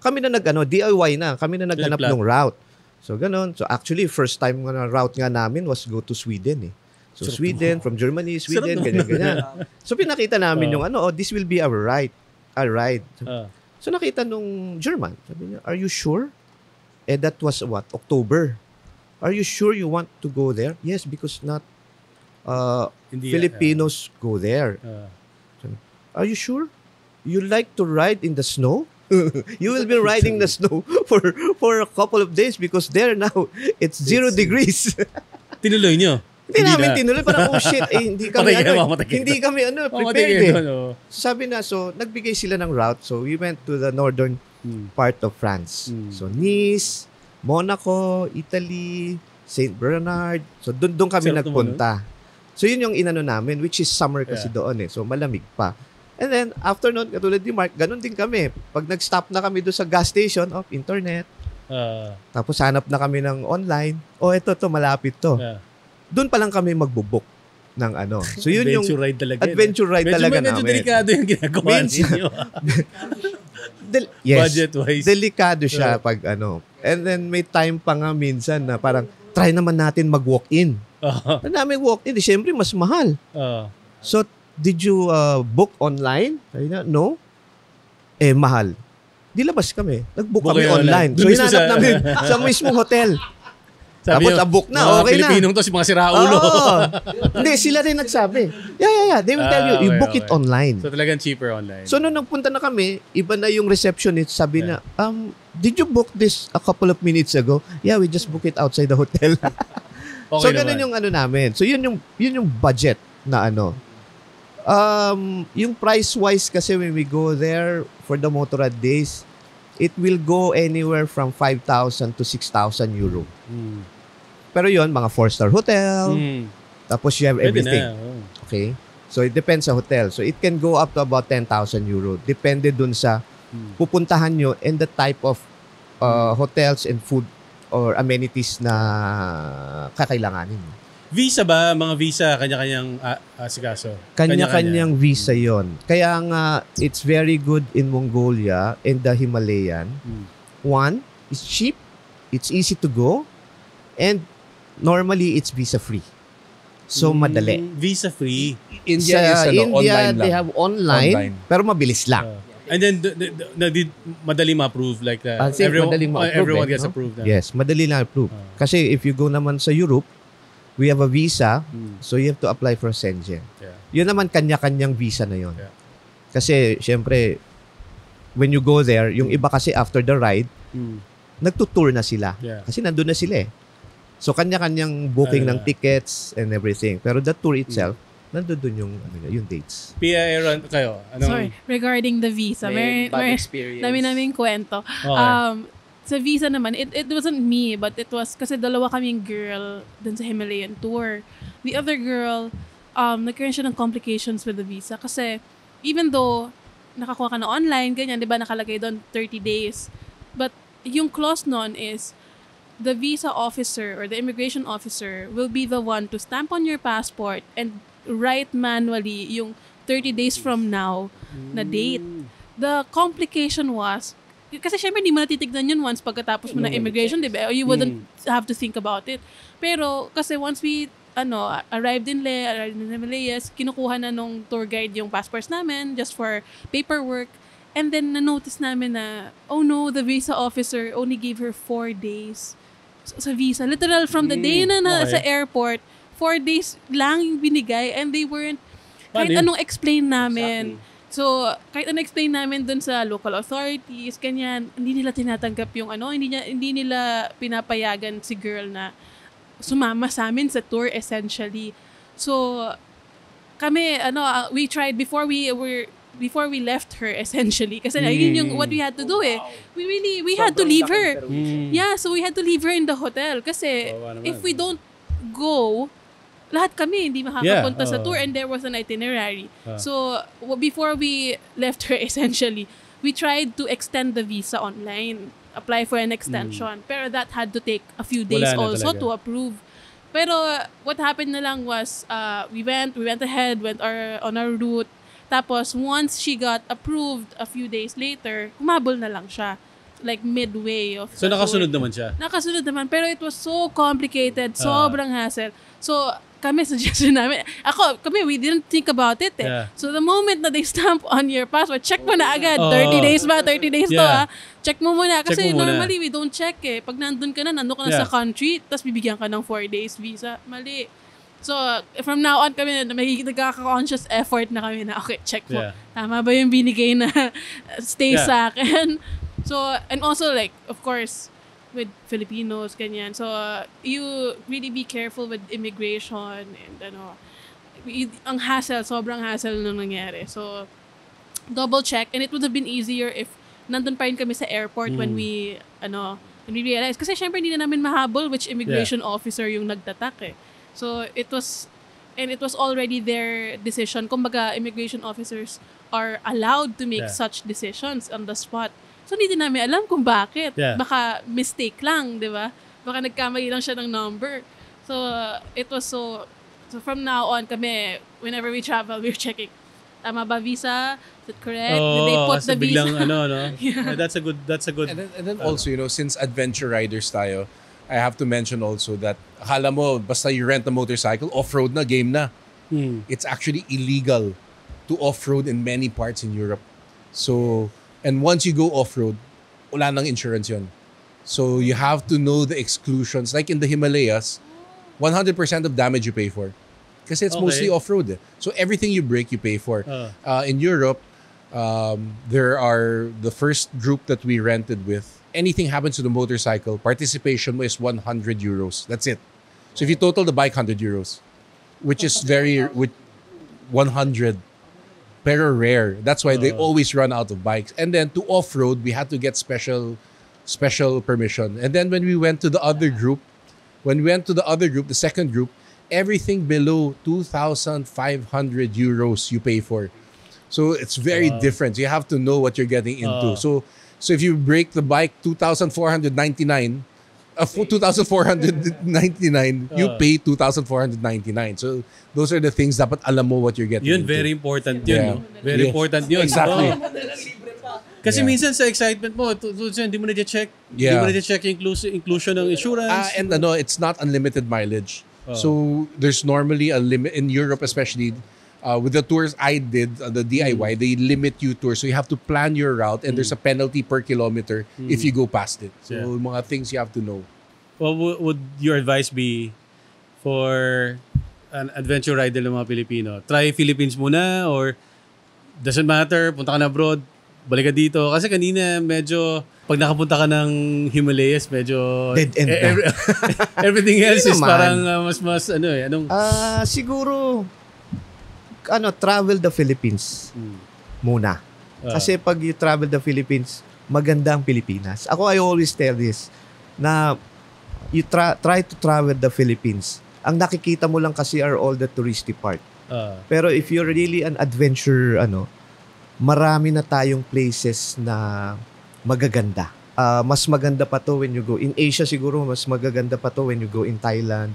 kami na DIY na. Kami na naghanap ng route. So ganon. So actually, first time na route nga namin was go to Sweden eh. So Sweden, from Germany, Sweden, ganyan. So pinakita namin yung this will be our ride. So nakita nung German. Sabi niya, are you sure? That was what? October. Are you sure you want to go there? Yes, because not Filipinos go there. Are you sure? You like to ride in the snow? You will be riding the snow for a couple of days because there now it's 0 degrees. Tinuloy nyo? Hindi namin tinuloy. Parang, shit, hindi kami prepared eh. So, sabi na, nagbigay sila ng route. So, we went to the northern part of France. So, Nice, Monaco, Italy, St. Bernard. So, doon kami nagpunta. So, yun yung inano namin, which is summer kasi doon eh. So, malamig pa. And then, after nun, katulad ni Mark, ganun din kami. Pag nag-stop na kami doon sa gas station, internet. Tapos, hanap na kami ng online. Ito, malapit to. Doon pa lang kami magbubook ng So, yun yung adventure ride talaga namin. Medyo delikado yung ginagawa ninyo. Yes. Budget-wise. Delikado siya pag And then may time pa nga minsan na parang try naman natin mag-walk-in. Ang daming walk-in, siyempre mas mahal. So, did you book online? Sabi na, no. Mahal. Di labas kami. Nag-book kami online. So, hinanap namin sa mismong hotel. Tapos, book na, okay na. Pilipinong to, si mga siraulo. Hindi, sila rin nagsabi. Yeah. They will tell you, you book it online. So, talagang cheaper online. So, nung nagpunta na kami, iba na yung receptionist. Sabi na, did you book this a couple of minutes ago? Yeah, we just book it outside the hotel. So, ganun yung namin. So, yun yung budget na Yung price-wise kasi when we go there for the Motorrad days, it will go anywhere from 5,000 to 6,000 euro. Pero yun, mga 4-star hotel, Tapos you have Pwede everything. na. Oh. Okay? So it depends sa hotel. So it can go up to about 10,000 euro. Depende dun sa pupuntahan nyo and the type of hotels and food or amenities na kakailanganin. Visa ba? Mga visa, kanya-kanyang asikaso? Kanya-kanyang visa yon. Kaya nga, it's very good in Mongolia and the Himalayan. One, it's cheap, it's easy to go, and normally it's visa-free. So, madali. Visa-free. India is India, online lang. they have online, pero mabilis lang. And then, madali ma-approve like that. Madaling ma-approve, Everyone eh, gets no? approved. Yes, madali lang approve. Kasi if you go naman sa Europe, we have a visa, so you have to apply for Schengen. Yeah. Yun naman kanya-kanyang visa na yun. Yeah. Kasi, syempre, when you go there, yung iba kasi after the ride, nagtutour na sila. Yeah. Kasi nandun na sila eh. So, kanya-kanyang booking ng tickets and everything. Pero the tour itself, nandun dun yung dates. Pia, Aaron, kayo? Sorry, regarding the visa, May bad experience. Naming kwento. Okay. Sa visa naman, it wasn't me, but it was, kasi dalawa kaming girl dun sa Himalayan tour. The other girl, nagkaroon siya ng complications with the visa. Kasi, even though, nakakuha ka na online, ganyan, di ba, nakalagay doon 30 days. But, yung clause nun is, the visa officer or the immigration officer will be the one to stamp on your passport and write manually yung 30 days from now na date. The complication was, kasi syempre hindi mo natitignan yun once pagkatapos mo ng immigration, di ba? You wouldn't have to think about it. Pero kasi once we arrived in Himalayas, kinukuha na nung tour guide yung passports namin just for paperwork. And then na-notice namin na, oh no, the visa officer only gave her 4 days sa visa. Literal from the day na sa airport, 4 days lang yung binigay and they weren't, kahit anong explain namin. Exactly. So, kahit anong explain namin dun sa local authorities, ganyan, hindi nila tinatanggap yung hindi nila pinapayagan si girl na sumama sa amin sa tour essentially. So, kami, we tried before we left her essentially. Kasi yun yung what we had to do eh. We had to leave her. Yeah, so we had to leave her in the hotel. Kasi if we don't go, lahat kami hindi makakapunta sa tour and there was an itinerary. So, before we left her essentially, we tried to extend the visa online. Apply for an extension. Pero that had to take a few days also to approve. Pero what happened na lang was, we went ahead, on our route. Tapos, once she got approved a few days later, humabol na lang siya. Like, midway of So, nakasunod naman siya? Nakasunod naman. Pero it was so complicated. Sobrang hassle. So, suggestion namin. We didn't think about it eh. Yeah. So, the moment na they stamp on your passport, check mo na agad. 30 days ba? 30 days to ha? Check mo muna. Kasi normally, we don't check eh. Pag nandun ka na sa country, tapos bibigyan ka ng 4 days visa. Mali. So, from now on kami, nagkaka-conscious effort na kami na, okay, check mo. Tama ba yung binigay na stay sa akin? So, and also like, of course, with Filipinos, ganyan. So, you really be careful with immigration and ang hassle, sobrang hassle nung nangyari. So, double check. And it would have been easier if nandun pa rin kami sa airport when we realized. Kasi syempre hindi na namin mahabol which immigration officer yung nagtatak eh. So, it was already their decision. Kumbaga, immigration officers are allowed to make such decisions on the spot. So, hindi din namin alam kung bakit. Baka mistake lang, di ba? Baka nagkamali lang siya ng number. So, it was so from now on, kami, whenever we travel, we're checking. Tama ba visa? Is it correct? Did they put the visa? Yeah. That's a good. And then also, since adventure riders tayo, I have to mention also that akala mo, basta you rent a motorcycle, off-road na, game na. It's actually illegal to off-road in many parts in Europe. So, and once you go off-road, wala nang insurance yun. So, you have to know the exclusions. Like in the Himalayas, 100% of damage you pay for. Kasi it's mostly off-road. So, everything you break, you pay for. In Europe, there are the first group that we rented with, anything happens to the motorcycle, participation mo is 100 euros. That's it. So if you total the bike, 100 euros, which is with 100, very rare. That's why they always run out of bikes. And then to off-road, we had to get special permission. And then when we went to the other group, the second group, everything below 2,500 euros you pay for. So it's very different. You have to know what you're getting into. So if you break the bike 2,499, 2,499, you pay 2,499. So those are the things dapat alam mo what you're getting Yun, into. very important yun, no? Very important yun. Exactly. Kasi minsan sa excitement mo, hindi mo na-check. Hindi mo na-check yung inclusion ng insurance. And it's not unlimited mileage. So there's normally a limit in Europe, especially with the tours I did, the DIY, they limit you tours. So you have to plan your route and there's a penalty per kilometer if you go past it. So mga things you have to know. What would your advice be for an adventure rider ng mga Pilipino? Try Philippines muna or doesn't matter, punta ka na abroad, balik ka dito. Kasi kanina medyo, pag nakapunta ka ng Himalayas, medyo... Dead end na. Everything else is naman. parang mas ano eh. Anong... Siguro, travel the Philippines muna. Kasi pag you travel the Philippines, maganda ang Pilipinas. Ako, I always tell this, na you try to travel the Philippines. Ang nakikita mo lang kasi are all the touristy part. Pero if you're really an adventure, marami na tayong places na magaganda. Mas maganda pa to when you go in Asia, siguro mas magaganda pa to when you go in Thailand.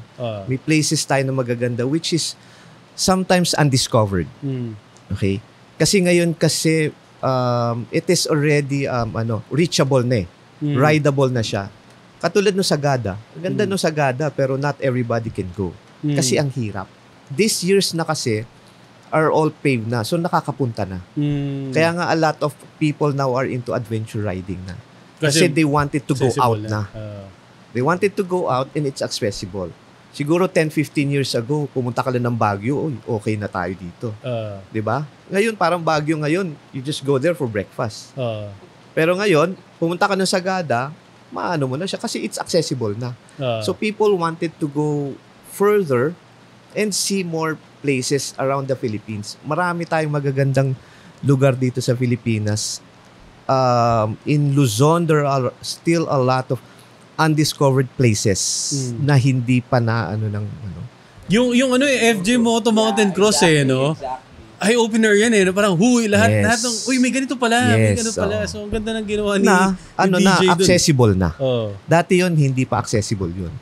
May places tayo na magaganda which is sometimes undiscovered. Okay? Kasi ngayon it is already reachable na eh. Rideable na siya. Katulad no Sagada. Ganda no Sagada pero not everybody can go. Kasi ang hirap. These years na kasi are all paved na. So nakakapunta na. Kaya nga a lot of people now are into adventure riding na. Kasi they wanted to go out na. They wanted to go out and it's accessible. Siguro 10-15 years ago, pumunta ka lang ng Baguio, okay na tayo dito. 'Di ba? Ngayon parang Baguio ngayon, you just go there for breakfast. Pero ngayon, pumunta ka ng Sagada, maano mo na siya kasi it's accessible na. So people wanted to go further and see more places around the Philippines. Marami tayong magagandang lugar dito sa Pilipinas. In Luzon, there are still a lot of undiscovered places na hindi pa na Yung FJMoto Mountain Cross no? Eye-opener yan no? Parang lahat ng may ganito pala, may ganito pala. So ang ganda ng ginawa ni DJ accessible na. Dati yon hindi pa accessible yun.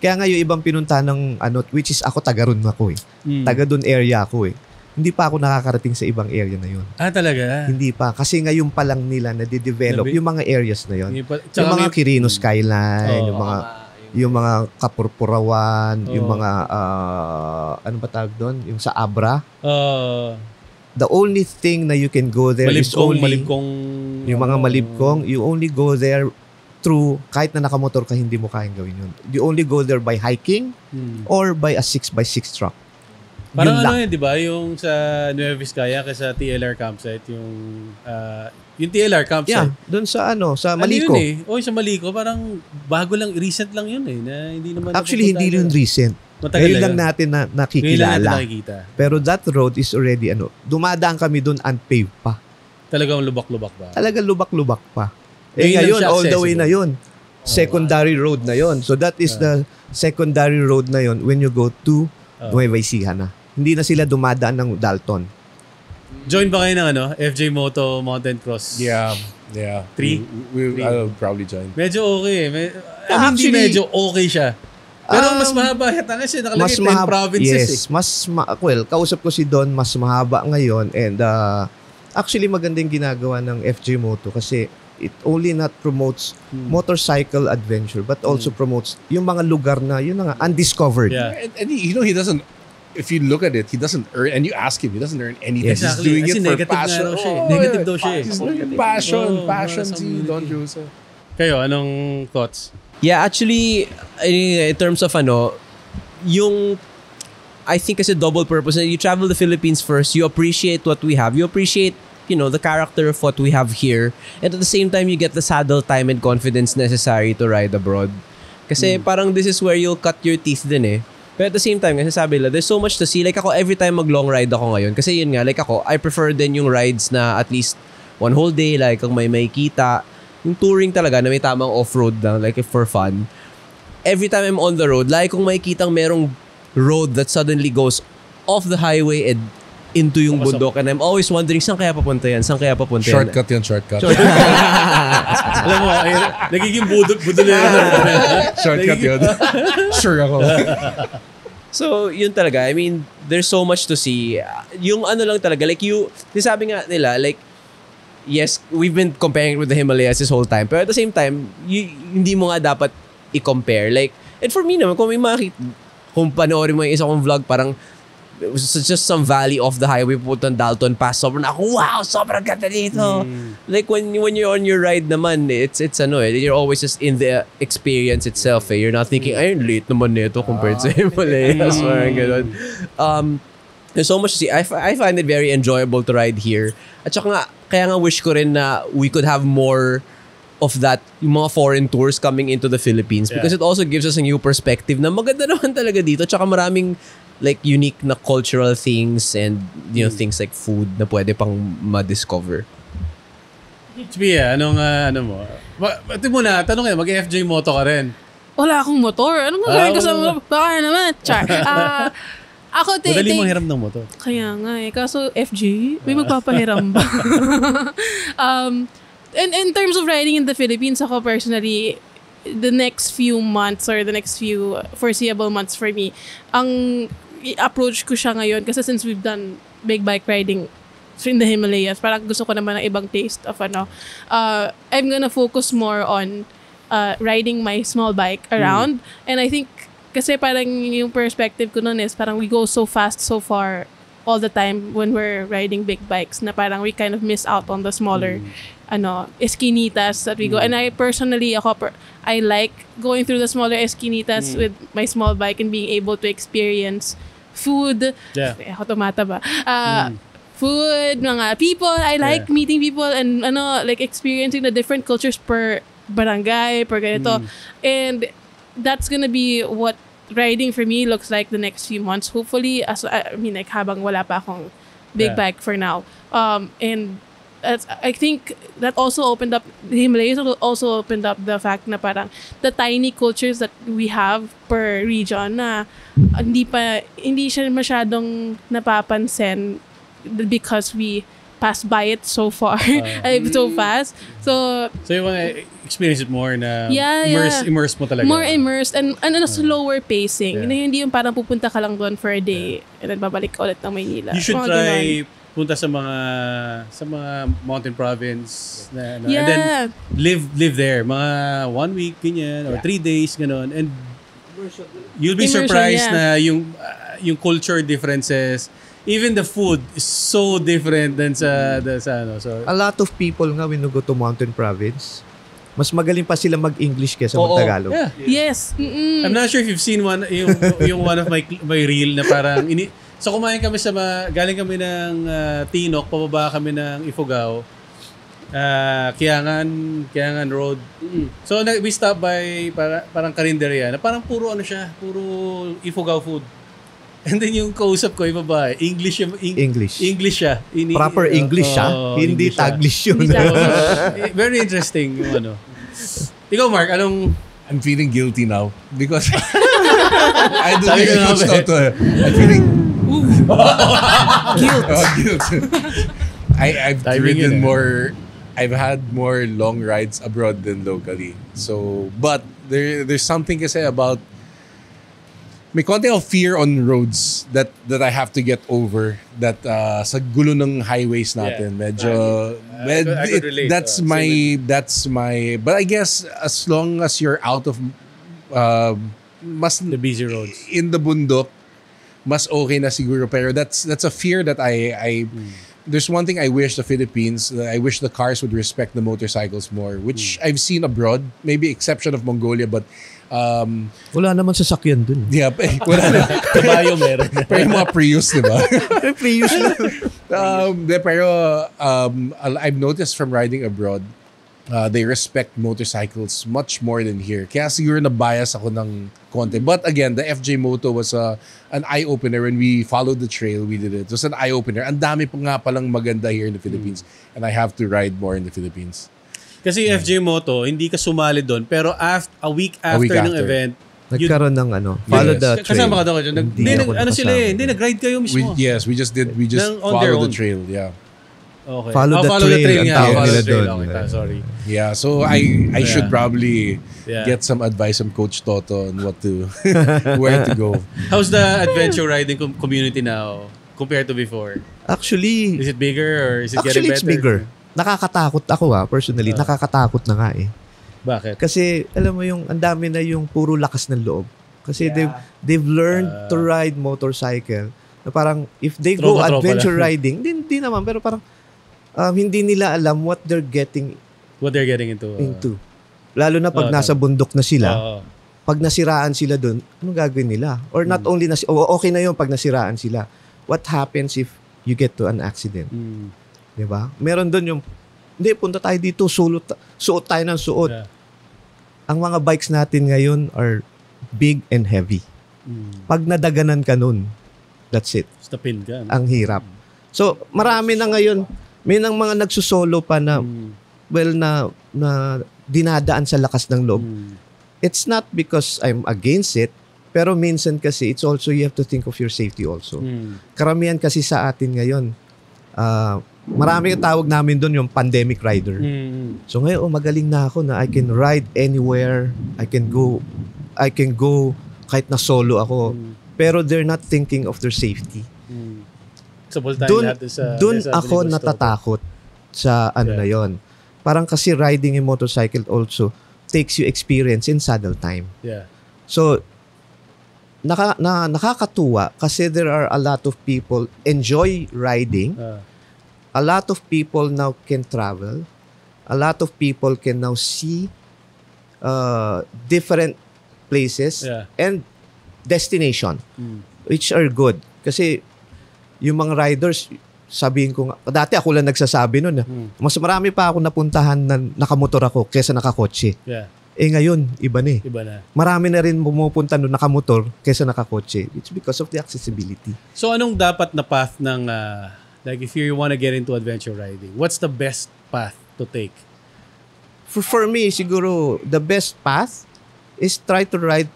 Kaya nga yung ibang pinunta ng which is ako taga ron ako eh. Taga doon area ako eh. Hindi pa ako nakakarating sa ibang area na yun. Talaga? Hindi pa. Kasi ngayon pa lang nila na-develop yung mga areas na yun. Yung mga Quirino Skyline, yung mga Kapurpurawan, yung mga, ano ba tawag doon? Yung sa Abra. The only thing na you can go there is only yung mga Malibkong, you only go there through, kahit na nakamotor ka, hindi mo kayang gawin yun. You only go there by hiking or by a 6x6 truck. Parang di ba? Yung sa Nueva Vizcaya sa TLR campsite, yung TLR campsite. Yeah, doon sa sa Malico. Sa Malico, parang bago lang, recent lang yun na hindi naman. Actually, hindi yun recent. Ngayon lang natin nakikilala. Pero that road is already dumadaan kami doon unpaved pa. Talagang lubak-lubak ba? Talagang lubak-lubak pa. Ngayon, all the way na yun. Secondary road na yun. So that is the secondary road na yun when you go to Nueva Ecija na. Hindi na sila dumadaan ng Dalton. Join ba kayo ng FJMoto Mountain Cross? Yeah. 3? I'll probably join. Medyo okay. Hindi medyo okay siya. Pero mas mahaba yata kasi nakalagay 10 provinces. Yes. Kausap ko si Don, mas mahaba ngayon. And actually maganda yung ginagawa ng FJMoto kasi it only not promotes motorcycle adventure but also promotes yung mga lugar na yun nga undiscovered. Yeah. And he doesn't, if you look at it, he doesn't earn, and you ask him, he doesn't earn anything. Yes. He's doing it for passion. Negative daw siya. He's doing passion si Don Jusa. Kayo, anong thoughts? Yeah, actually, in terms of yung I think kasi double purpose. You travel the Philippines first, you appreciate what we have. You appreciate the character of what we have here. And at the same time, you get the saddle time and confidence necessary to ride abroad. Kasi parang this is where you'll cut your teeth din eh. But at the same time, kasi sabi nila, there's so much to see. Like ako, every time mag-long ride ako ngayon, kasi yun nga, like ako, I prefer din yung rides na at least one whole day, like kung may kita. Yung touring talaga na may tamang off-road lang, like for fun. Every time I'm on the road, like kung makikitang merong road that suddenly goes off the highway and into yung bundok. And I'm always wondering, saan kaya papunta yan? Saan kaya papunta yan? Shortcut yun, shortcut. Alam mo, nagiging budol na. Shortcut yun. Sure ako. So, yun talaga. I mean, there's so much to see. Yung ano lang talaga, like sabi nga nila, like, yes, we've been comparing it with the Himalayas this whole time. Pero at the same time, hindi mo nga dapat i-compare. Like, and for me naman, kung panoorin mo yung isa kong vlog, parang, it was just some valley off the highway, pupunta Dalton Pass. Sobrang ako, wow, sobrang ganda dito. Like, when you're on your ride naman, it's you're always just in the experience itself. You're not thinking, ay, late naman nito compared sa Himalayas. Parang ganun. There's so much to see. I find it very enjoyable to ride here. At saka nga, kaya nga wish ko rin na we could have more of that, yung mga foreign tours coming into the Philippines, because it also gives us a new perspective na maganda naman talaga dito. Tsaka maraming like unique na cultural things and things like food na pwede pang ma-discover. Chua, anong ano mo? Ito muna, tanong ka, mag-FJ moto ka rin. Wala akong motor. Anong gagawin ko sa motor? Baka naman. Char. Ako, madali mo hiram ng motor. Kaya nga eh. Kaso FJ, may magpapahiram ba? And in terms of riding in the Philippines, ako personally, the next few months or the next few foreseeable months for me, ang i-approach ko siya ngayon kasi since we've done big bike riding in the Himalayas, parang gusto ko naman ng ibang taste of I'm gonna focus more on riding my small bike around. And I think kasi parang yung perspective ko nun is parang we go so fast so far all the time when we're riding big bikes na parang we kind of miss out on the smaller esquinitas that we go. And I personally, I like going through the smaller esquinitas with my small bike and being able to experience food. Yeah. Ako tumataba. Food, mga people. I like meeting people and like experiencing the different cultures per barangay, per ganito. And that's gonna be what riding for me looks like the next few months. Hopefully, like habang wala pa akong big bike for now. And I think that also opened up, the Himalayas also opened up the fact na parang the tiny cultures that we have per region na hindi siya masyadong napapansin because we pass by it so far, so fast. So you want to experience it more na immerse mo talaga. More immersed and slower pacing. Hindi yung parang pupunta ka lang doon for a day and then babalik ka ulit ng Maynila. You should try punta sa mga mountain province and then live there mga 1 week ganyan or 3 days ganon, and you'll be surprised na yung culture differences. Even the food is so different than sa so a lot of people nga when you go to mountain province, mas magaling pa sila mag-English kaysa mag-Tagalog. Yeah. Yes. I'm not sure if you've seen yung one of my reel na parang so kumain kami galing kami ng Tinok, pababa kami ng Ifugao, Kiangan Road. So we stopped by parang karinderya na parang puro Ifugao food. And then yung kausap ko, yung babae, English siya. Proper English siya. Hindi English Taglish yun. Very interesting yung Ikaw, Mark, I'm feeling guilty now because I don't think Coach Toto. I'm feeling guilt. I've ridden more. I've had more long rides abroad than locally. So, but there's something kasi about may konti of fear on roads that I have to get over, that sa gulo ng highways natin medyo I could relate, that's my but I guess as long as you're out of mas the busy roads in the bundok, mas okay na siguro, pero that's a fear that I there's one thing I wish the Philippines, I wish the cars would respect the motorcycles more, which I've seen abroad, maybe exception of Mongolia, but wala naman sasakyan dun. Yeah, wala na. Kabayo meron. Pero yung mga Prius, di ba? Prius na. Pero I've noticed from riding abroad, they respect motorcycles much more than here. Kaya siguro na-bias ako ng konti. But again, the FJ Moto was an eye-opener. When we followed the trail, we did it. It was an eye-opener. Ang dami pa nga palang maganda here in the Philippines. And I have to ride more in the Philippines. Kasi yung FJ Moto, hindi ka sumali doon. Pero a week after ng event, Nagkaroon ng follow the trail. Kasama ka daw ko dyan. Hindi, nag-ride kayo mismo. We just follow the trail. Yeah. Okay. Follow the trail ang tawag nila doon. Okay, sorry. Yeah, so I should probably get some advice from Coach Toto on where to go. How's the adventure riding community now compared to before? Actually, is it bigger or is it getting better? It's bigger. Nakakatakot ako personally. Nakakatakot na nga eh. Bakit? Kasi alam mo yung ang dami na yung puro lakas ng loob. Kasi they've learned to ride motorcycle. Na parang if they go adventure riding, hindi naman pero parang hindi nila alam what they're getting into. Lalo na pag nasa bundok na sila. Pag nasiraan sila doon, anong gagawin nila? Or not only okay na yun pag nasiraan sila. What happens if you get to an accident? 'Di ba? Meron doon yung punta tayo dito, suot tayo ng suot. Yeah. Ang mga bikes natin ngayon are big and heavy. Pag nadaganan ka nun, that's it. Stapin ka. Ang hirap. So, marami na ngayon, may nang mga nagsusolo pa na, na dinadaan sa lakas ng loob. It's not because I'm against it, pero minsan kasi, it's also, you have to think of your safety also. Karamihan kasi sa atin ngayon, marami yung tawag namin doon yung pandemic rider. So ngayon, magaling na ako na I can ride anywhere. I can go kahit na solo ako. Pero they're not thinking of their safety. Doon ako natatakot sa na yon. Parang kasi riding a motorcycle also takes you experience in saddle time. Yeah. So, nakakatuwa kasi there are a lot of people enjoy riding. A lot of people now can travel. A lot of people can now see different places and destination, which are good. Kasi yung mga riders, sabihin ko nga, dati ako lang nagsasabi nun, mas marami pa ako napuntahan na nakamotor ako kaysa nakakotse. Yeah. Ngayon, iba na eh. Iba na. Marami na rin pumupunta nun nakamotor kaysa nakakotse. It's because of the accessibility. So anong dapat na path ng like if you want to get into adventure riding, what's the best path to take? For me, siguro, the best path is try to ride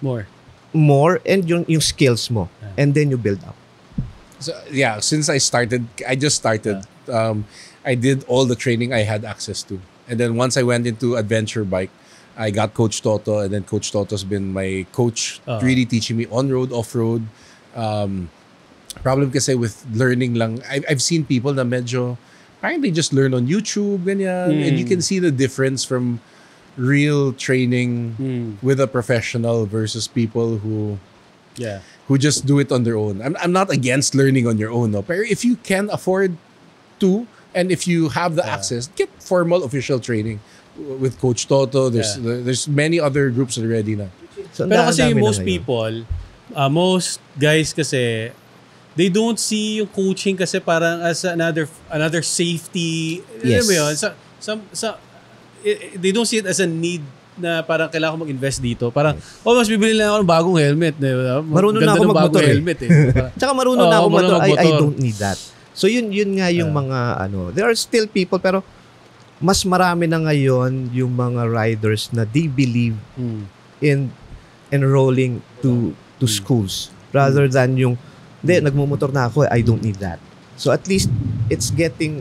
more and yung skills mo. And then you build up. So, since I just started. I did all the training I had access to. And then once I went into adventure bike, I got Coach Toto, and then Coach Toto's been my coach, really teaching me on-road, off-road. Problem kasi with learning lang, I've seen people na medyo, parang they just learn on YouTube, ganyan, and you can see the difference from real training with a professional versus people who just do it on their own. I'm not against learning on your own, no? Pero if you can afford to, and if you have the access, get formal official training with Coach Toto. There's many other groups already na. So, pero kasi most people, most guys kasi, they don't see yung coaching kasi parang as another safety. Yes. Alam mo yun? They don't see it as a need na parang kailangan ko mag-invest dito. Parang, mas bibili lang ako ng bagong helmet. Marunong na ako magmotor helmet, Tsaka marunong na ako magmotor. I don't need that. So yun nga yung mga there are still people pero mas marami na ngayon yung mga riders na they believe in enrolling to schools rather than yung nagmumotor na ako, I don't need that. So at least it's getting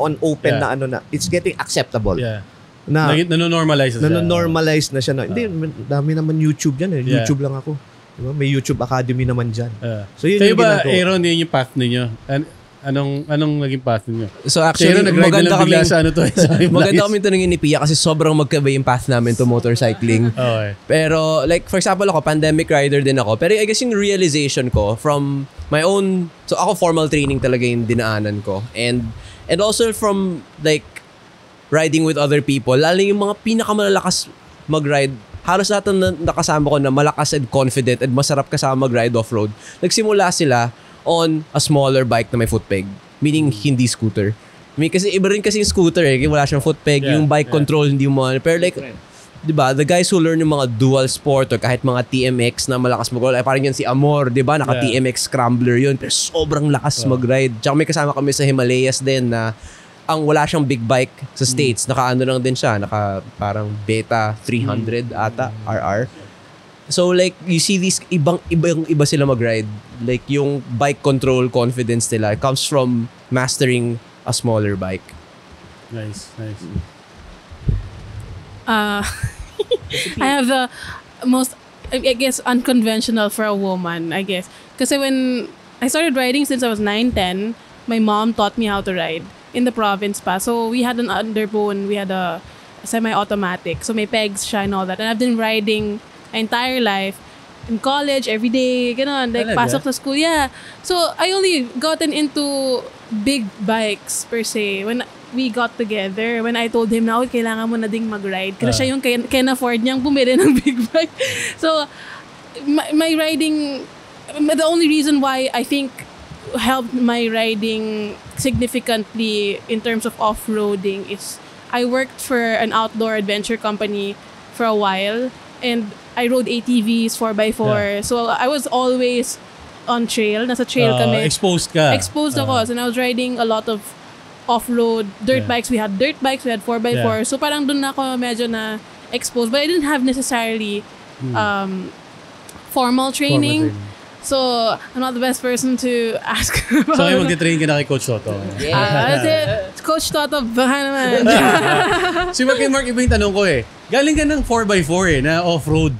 on open na it's getting acceptable. Yeah. Na nanonormalize na siya. Hindi, dami naman YouTube yan eh. YouTube lang ako. Diba? May YouTube Academy naman dyan. So yun yung ginagawa. Aaron, yun yung path ninyo? Anong naging path ninyo? So actually, maganda kami tanongin ni Pia kasi sobrang magkaiba yung path namin to motorcycling. Okay. Pero like for example ako, pandemic rider din ako. Pero I guess yung realization ko from my own, so ako formal training talaga yung dinaanan ko. And also from like riding with other people, lalo yung mga pinakamalalakas mag-ride, halos lahat ng nakasama ko na malakas and confident and masarap kasama mag-ride off-road, nagsimula sila on a smaller bike na may foot peg. Meaning, hindi scooter. Kasi iba rin kasi yung scooter wala siyang foot peg, yung bike control hindi mo pero like, diba, the guys who learn yung mga dual sport or kahit mga TMX na malakas mag-ride, parang yun si Amor, diba, naka TMX Scrambler yun, pero sobrang lakas mag-ride. Tsaka may kasama kami sa Himalayas din na ang wala siyang big bike sa States. Naka lang din siya. Naka parang Beta 300 ata, RR. So like you see these iba sila mag-ride. Like yung bike control confidence nila comes from mastering a smaller bike. Nice. I have the most, I guess, unconventional for a woman, I guess. Kasi when I started riding since I was 9-10, my mom taught me how to ride in the province pa. So we had an underbone, we had a semi-automatic. So may pegs siya and all that. And I've been riding my entire life. In college, every day, ganon. Like, pasok sa school, yeah. So, I only gotten into big bikes, per se, when we got together. When I told him na, kailangan mo na ding mag-ride. Kasi siya yung can afford niyang bumili ng big bike. So, my riding, the only reason why I think helped my riding significantly in terms of off-roading is I worked for an outdoor adventure company for a while. And I rode ATVs, 4x4. Yeah. So, I was always on trail. Nasa trail kami. Exposed ka. Exposed ako. So, I was riding a lot of off-road dirt bikes. We had dirt bikes. We had 4x4. Yeah. So, parang dun na ako medyo na exposed. But I didn't have necessarily formal training. So, I'm not the best person to ask about. So, kayo magti-train ka na kay Coach Toto. Coach Toto, baka naman. Si Mark, iba yung tanong ko eh. Galing ka ng 4x4 na off-road.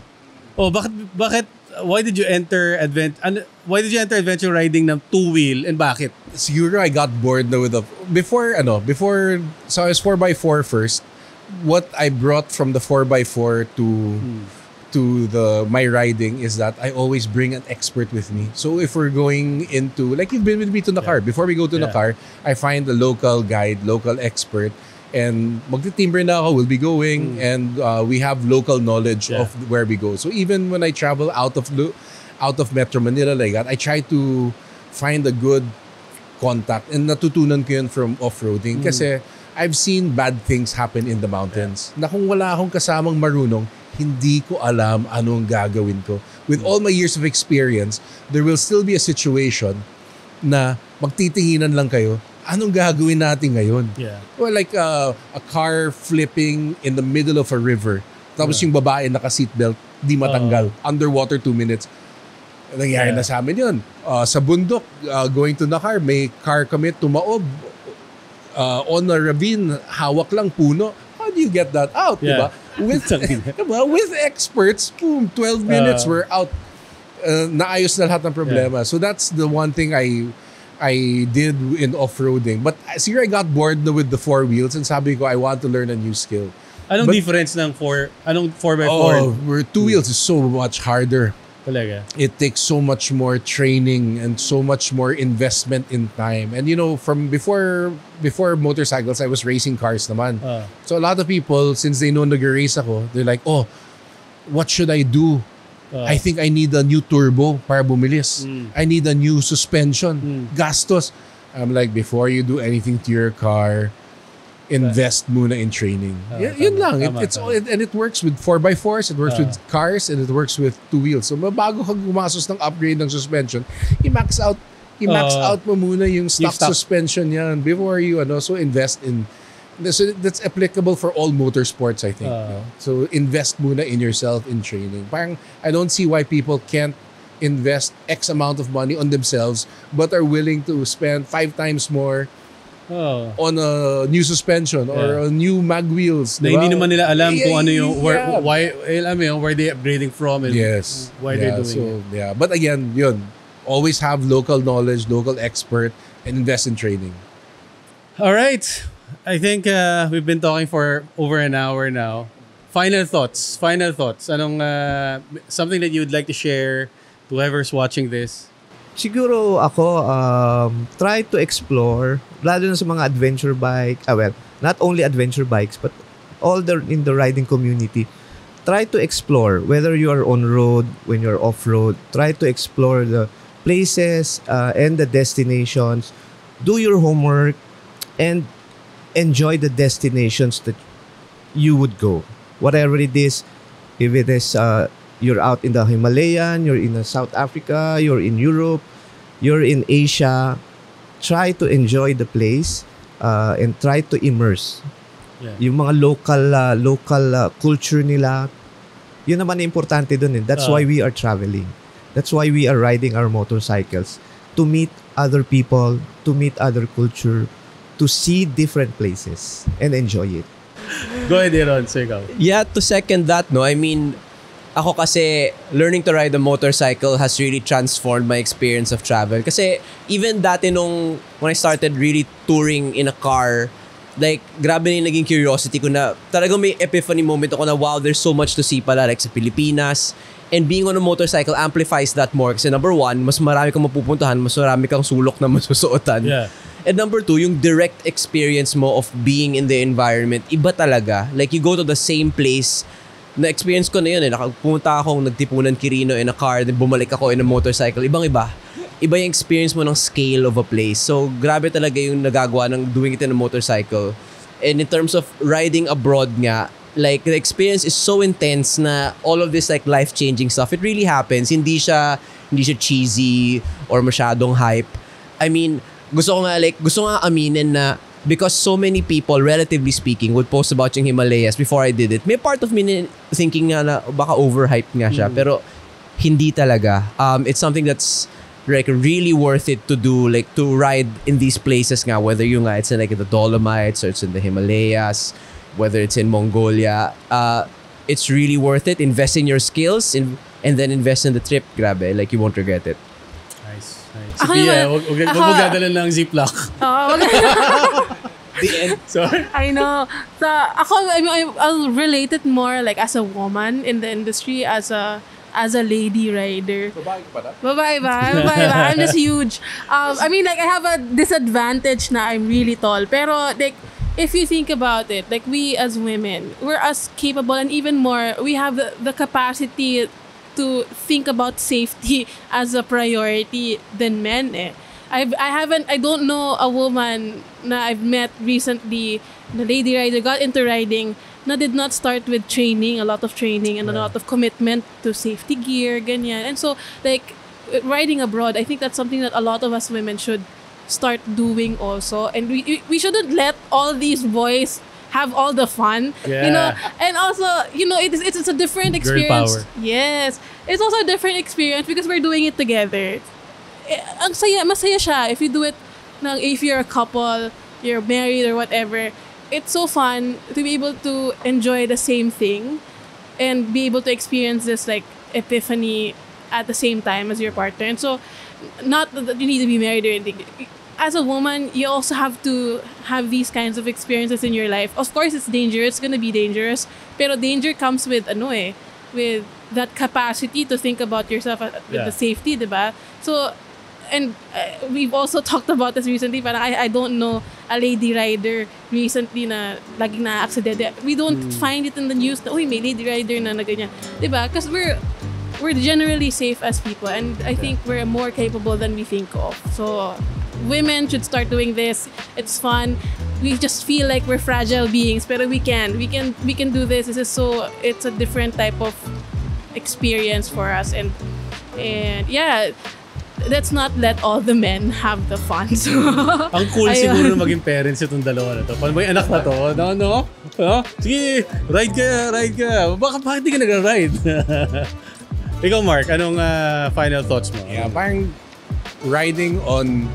Bakit, why did you enter adventure riding ng two-wheel and bakit? Siguro I got bored na with before, so I was 4x4 first. What I brought from the 4x4 to my riding is that I always bring an expert with me. So if we're going into, like you've been with me to Nakar, before we go to Nakar, I find a local guide, local expert, and magti-timbre na ako, we'll be going, and we have local knowledge of where we go. So even when I travel out of Metro Manila like that, I try to find a good contact, and natutunan ko yun from off-roading kasi I've seen bad things happen in the mountains. Na kung wala akong kasamang marunong, hindi ko alam anong gagawin ko. With all my years of experience, there will still be a situation na magtitinginan lang kayo, anong gagawin natin ngayon? Yeah. Or like a car flipping in the middle of a river. Tapos yung babae naka-seatbelt, di matanggal. Underwater 2 minutes. Nangyari na sa amin yun. Sa bundok, going to Nakar, may car kami tumaob. On a ravine, hawak lang puno. How do you get that out? Diba? With experts, boom, 12 minutes, we're out. Naayos na lahat ng problema. So that's the one thing I did in off-roading. But siguro I got bored with the 4 wheels and sabi ko, I want to learn a new skill. Anong difference ng 4x4? Where 2 wheels is so much harder. Talaga. It takes so much more training and so much more investment in time. And from before motorcycles, I was racing cars naman. So a lot of people, since they know nag-race ako, they're like, what should I do? I think I need a new turbo para bumilis. I need a new suspension. Gastos. I'm like, before you do anything to your car, invest muna in training. Yun lang. It works with 4x4s, it works with cars, and it works with 2 wheels. So, bago ka gumasos ng upgrade ng suspension, i-max out mo muna yung stock suspension yan before you, so invest in. So, that's applicable for all motorsports, I think. So, invest muna in yourself in training. Parang, I don't see why people can't invest X amount of money on themselves but are willing to spend 5 times more on a new suspension or a new mag wheels. Na hindi naman nila alam kung ano yung where they upgrading from and why they're doing it. But again, always have local knowledge, local expert, and invest in training. All right. I think we've been talking for over an hour now. Final thoughts. Anong something that you'd like to share to whoever's watching this? Siguro ako, try to explore, lalo na sa mga adventure bike, not only adventure bikes, but all in the riding community. Try to explore, whether you are on road, when you're off-road, try to explore the places and the destinations. Do your homework and enjoy the destinations that you would go. Whatever it is, if it is you're out in the Himalayan, you're in South Africa, you're in Europe, you're in Asia, try to enjoy the place and try to immerse. Yung mga local culture nila, Yun naman ang importante dun eh. That's why we are traveling. That's why we are riding our motorcycles. To meet other people, to meet other culture, to see different places and enjoy it. Go ahead, Aaron. So ikaw. Yeah, to second that, no, I mean, ako kasi learning to ride a motorcycle has really transformed my experience of travel. Kasi even dati when I started really touring in a car, like, grabe na yung naging curiosity ko na talagang may epiphany moment ako na wow, there's so much to see pala like sa Pilipinas. And being on a motorcycle amplifies that more. Kasi number one, mas marami kang mapupuntahan, mas marami kang sulok na masusuotan. Yeah. And number two, yung direct experience mo of being in the environment, iba talaga. Like, you go to the same place. Na-experience ko na yun eh. Nakapunta akong nagtipunan Quirino in a car, then bumalik ako in a motorcycle. Ibang-iba. Iba yung experience mo ng scale of a place. So, grabe talaga yung nagagawa ng doing it in a motorcycle. And in terms of riding abroad nga, like, the experience is so intense na all of this like life-changing stuff, it really happens. Hindi siya cheesy or masyadong hype. I mean, gusto ko nga aminin na because so many people, relatively speaking, would post about yung Himalayas before I did it. May part of me thinking nga na baka overhyped nga siya. Pero hindi talaga. It's something that's like really worth it to do, like to ride in these places nga, whether yung nga it's in like the Dolomites or it's in the Himalayas, whether it's in Mongolia. It's really worth it. Invest in your skills and then invest in the trip. Grabe, like you won't regret it. Nice. Ako Pia, naman, huwag mo gadalan ng ziplock. Sorry? I know. So, I mean, I'll relate it more like as a woman in the industry, as a lady rider. Babae ba? I'm just huge. I mean, like, I have a disadvantage na I'm really tall. Pero, like, if you think about it, like, we as women, we're as capable and even more, we have the capacity to think about safety as a priority than men eh. I don't know a woman na I've met recently, the lady rider got into riding, na did not start with training, a lot of training and a lot of commitment to safety gear, ganyan. And so, like, riding abroad, I think that's something that a lot of us women should start doing also. And we shouldn't let all these boys have all the fun, Yeah. you know. And also, you know, it's a different experience. Girl power. Yes, it's also a different experience because we're doing it together. Ang saya, masaya siya if you do it. If you're a couple, you're married or whatever, it's so fun to be able to enjoy the same thing and be able to experience this like epiphany at the same time as your partner. And so, not that you need to be married or anything. As a woman, you also have to have these kinds of experiences in your life. Of course, it's dangerous. It's gonna be dangerous. Pero danger comes with with that capacity to think about yourself with the safety, diba? So, and we've also talked about this recently. But I don't know a lady rider recently na laging na-accident. We don't find it in the news na, uy, may lady rider na ganyan. Diba? Because we're generally safe as people. And I think we're more capable than we think of. So, women should start doing this. It's fun. We just feel like we're fragile beings, but we can do this. It's a different type of experience for us, and yeah, let's not let all the men have the fun. So, ang cool siguro maging parents itong dalawa na to. Pag may anak na to, no? Sige, ride ka. Bakit di ka nagra-ride? Ikaw, Mark, anong final thoughts mo? Yeah, parang riding on...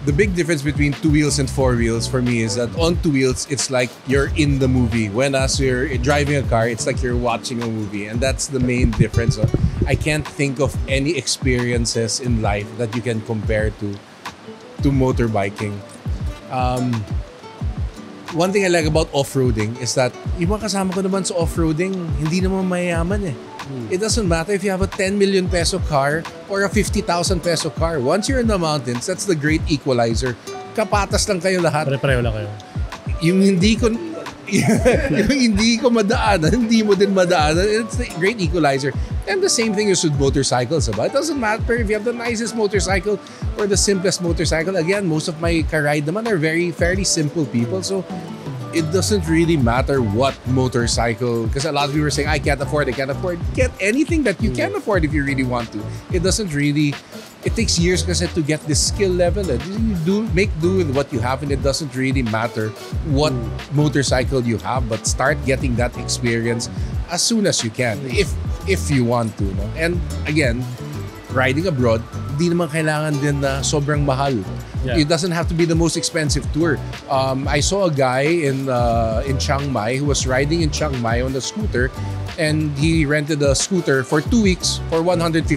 The big difference between 2 wheels and 4 wheels for me is that on 2 wheels, it's like you're in the movie. When as you're driving a car, it's like you're watching a movie. And that's the main difference. So I can't think of any experiences in life that you can compare to motorbiking. One thing I like about off-roading is that yung mga kasama ko naman sa off-roading, hindi naman mayayaman eh. It doesn't matter if you have a 10 million peso car or a 50,000 peso car. Once you're in the mountains, that's the great equalizer. Kapatas lang kayo lahat. Pare-pareho lang kayo. Yung hindi ko madaanan, hindi mo din madaanan. It's the great equalizer. And the same thing is with motorcycles. It doesn't matter if you have the nicest motorcycle or the simplest motorcycle. Again, most of my karide naman are fairly simple people. So it doesn't really matter what motorcycle, because a lot of people are saying, I can't afford. Get anything that you can afford if you really want to. It takes years kasi to get this skill level. You make do with what you have, and it doesn't really matter what motorcycle you have, but start getting that experience as soon as you can. If if you want to. No? And again, riding abroad, di naman kailangan din na sobrang mahal. Yeah. It doesn't have to be the most expensive tour. I saw a guy in Chiang Mai who was riding in Chiang Mai on a scooter, and he rented a scooter for 2 weeks for $150.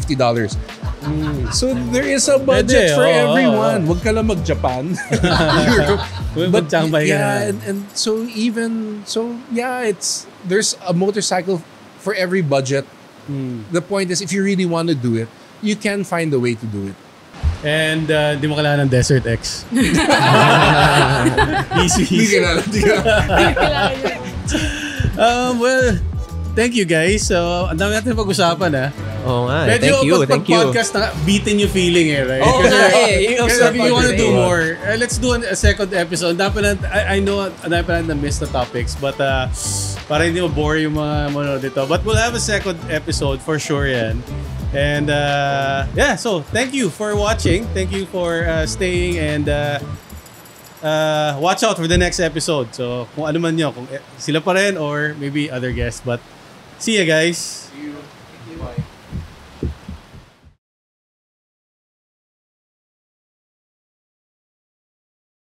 So there is a budget for everyone. Huwag ka lang mag-Japan. But Chiang Mai and there's a motorcycle for every budget. The point is, if you really want to do it, you can find a way to do it. And di mo kailangan ng Desert X. Easy. Well, thank you guys. So, ang dami natin pag-usapan Oo nga. Medyo Thank you. podcast na beating yung feeling right? Oo nga Kasi if you want to do more, let's do a second episode. I know dami pa lang na-miss the topics, but para hindi mo-bore yung mga manonood dito. But we'll have a second episode for sure yan. And so thank you for watching. Thank you for staying, and watch out for the next episode. So kung ano man nyo, kung sila pa rin or maybe other guests. But see ya guys.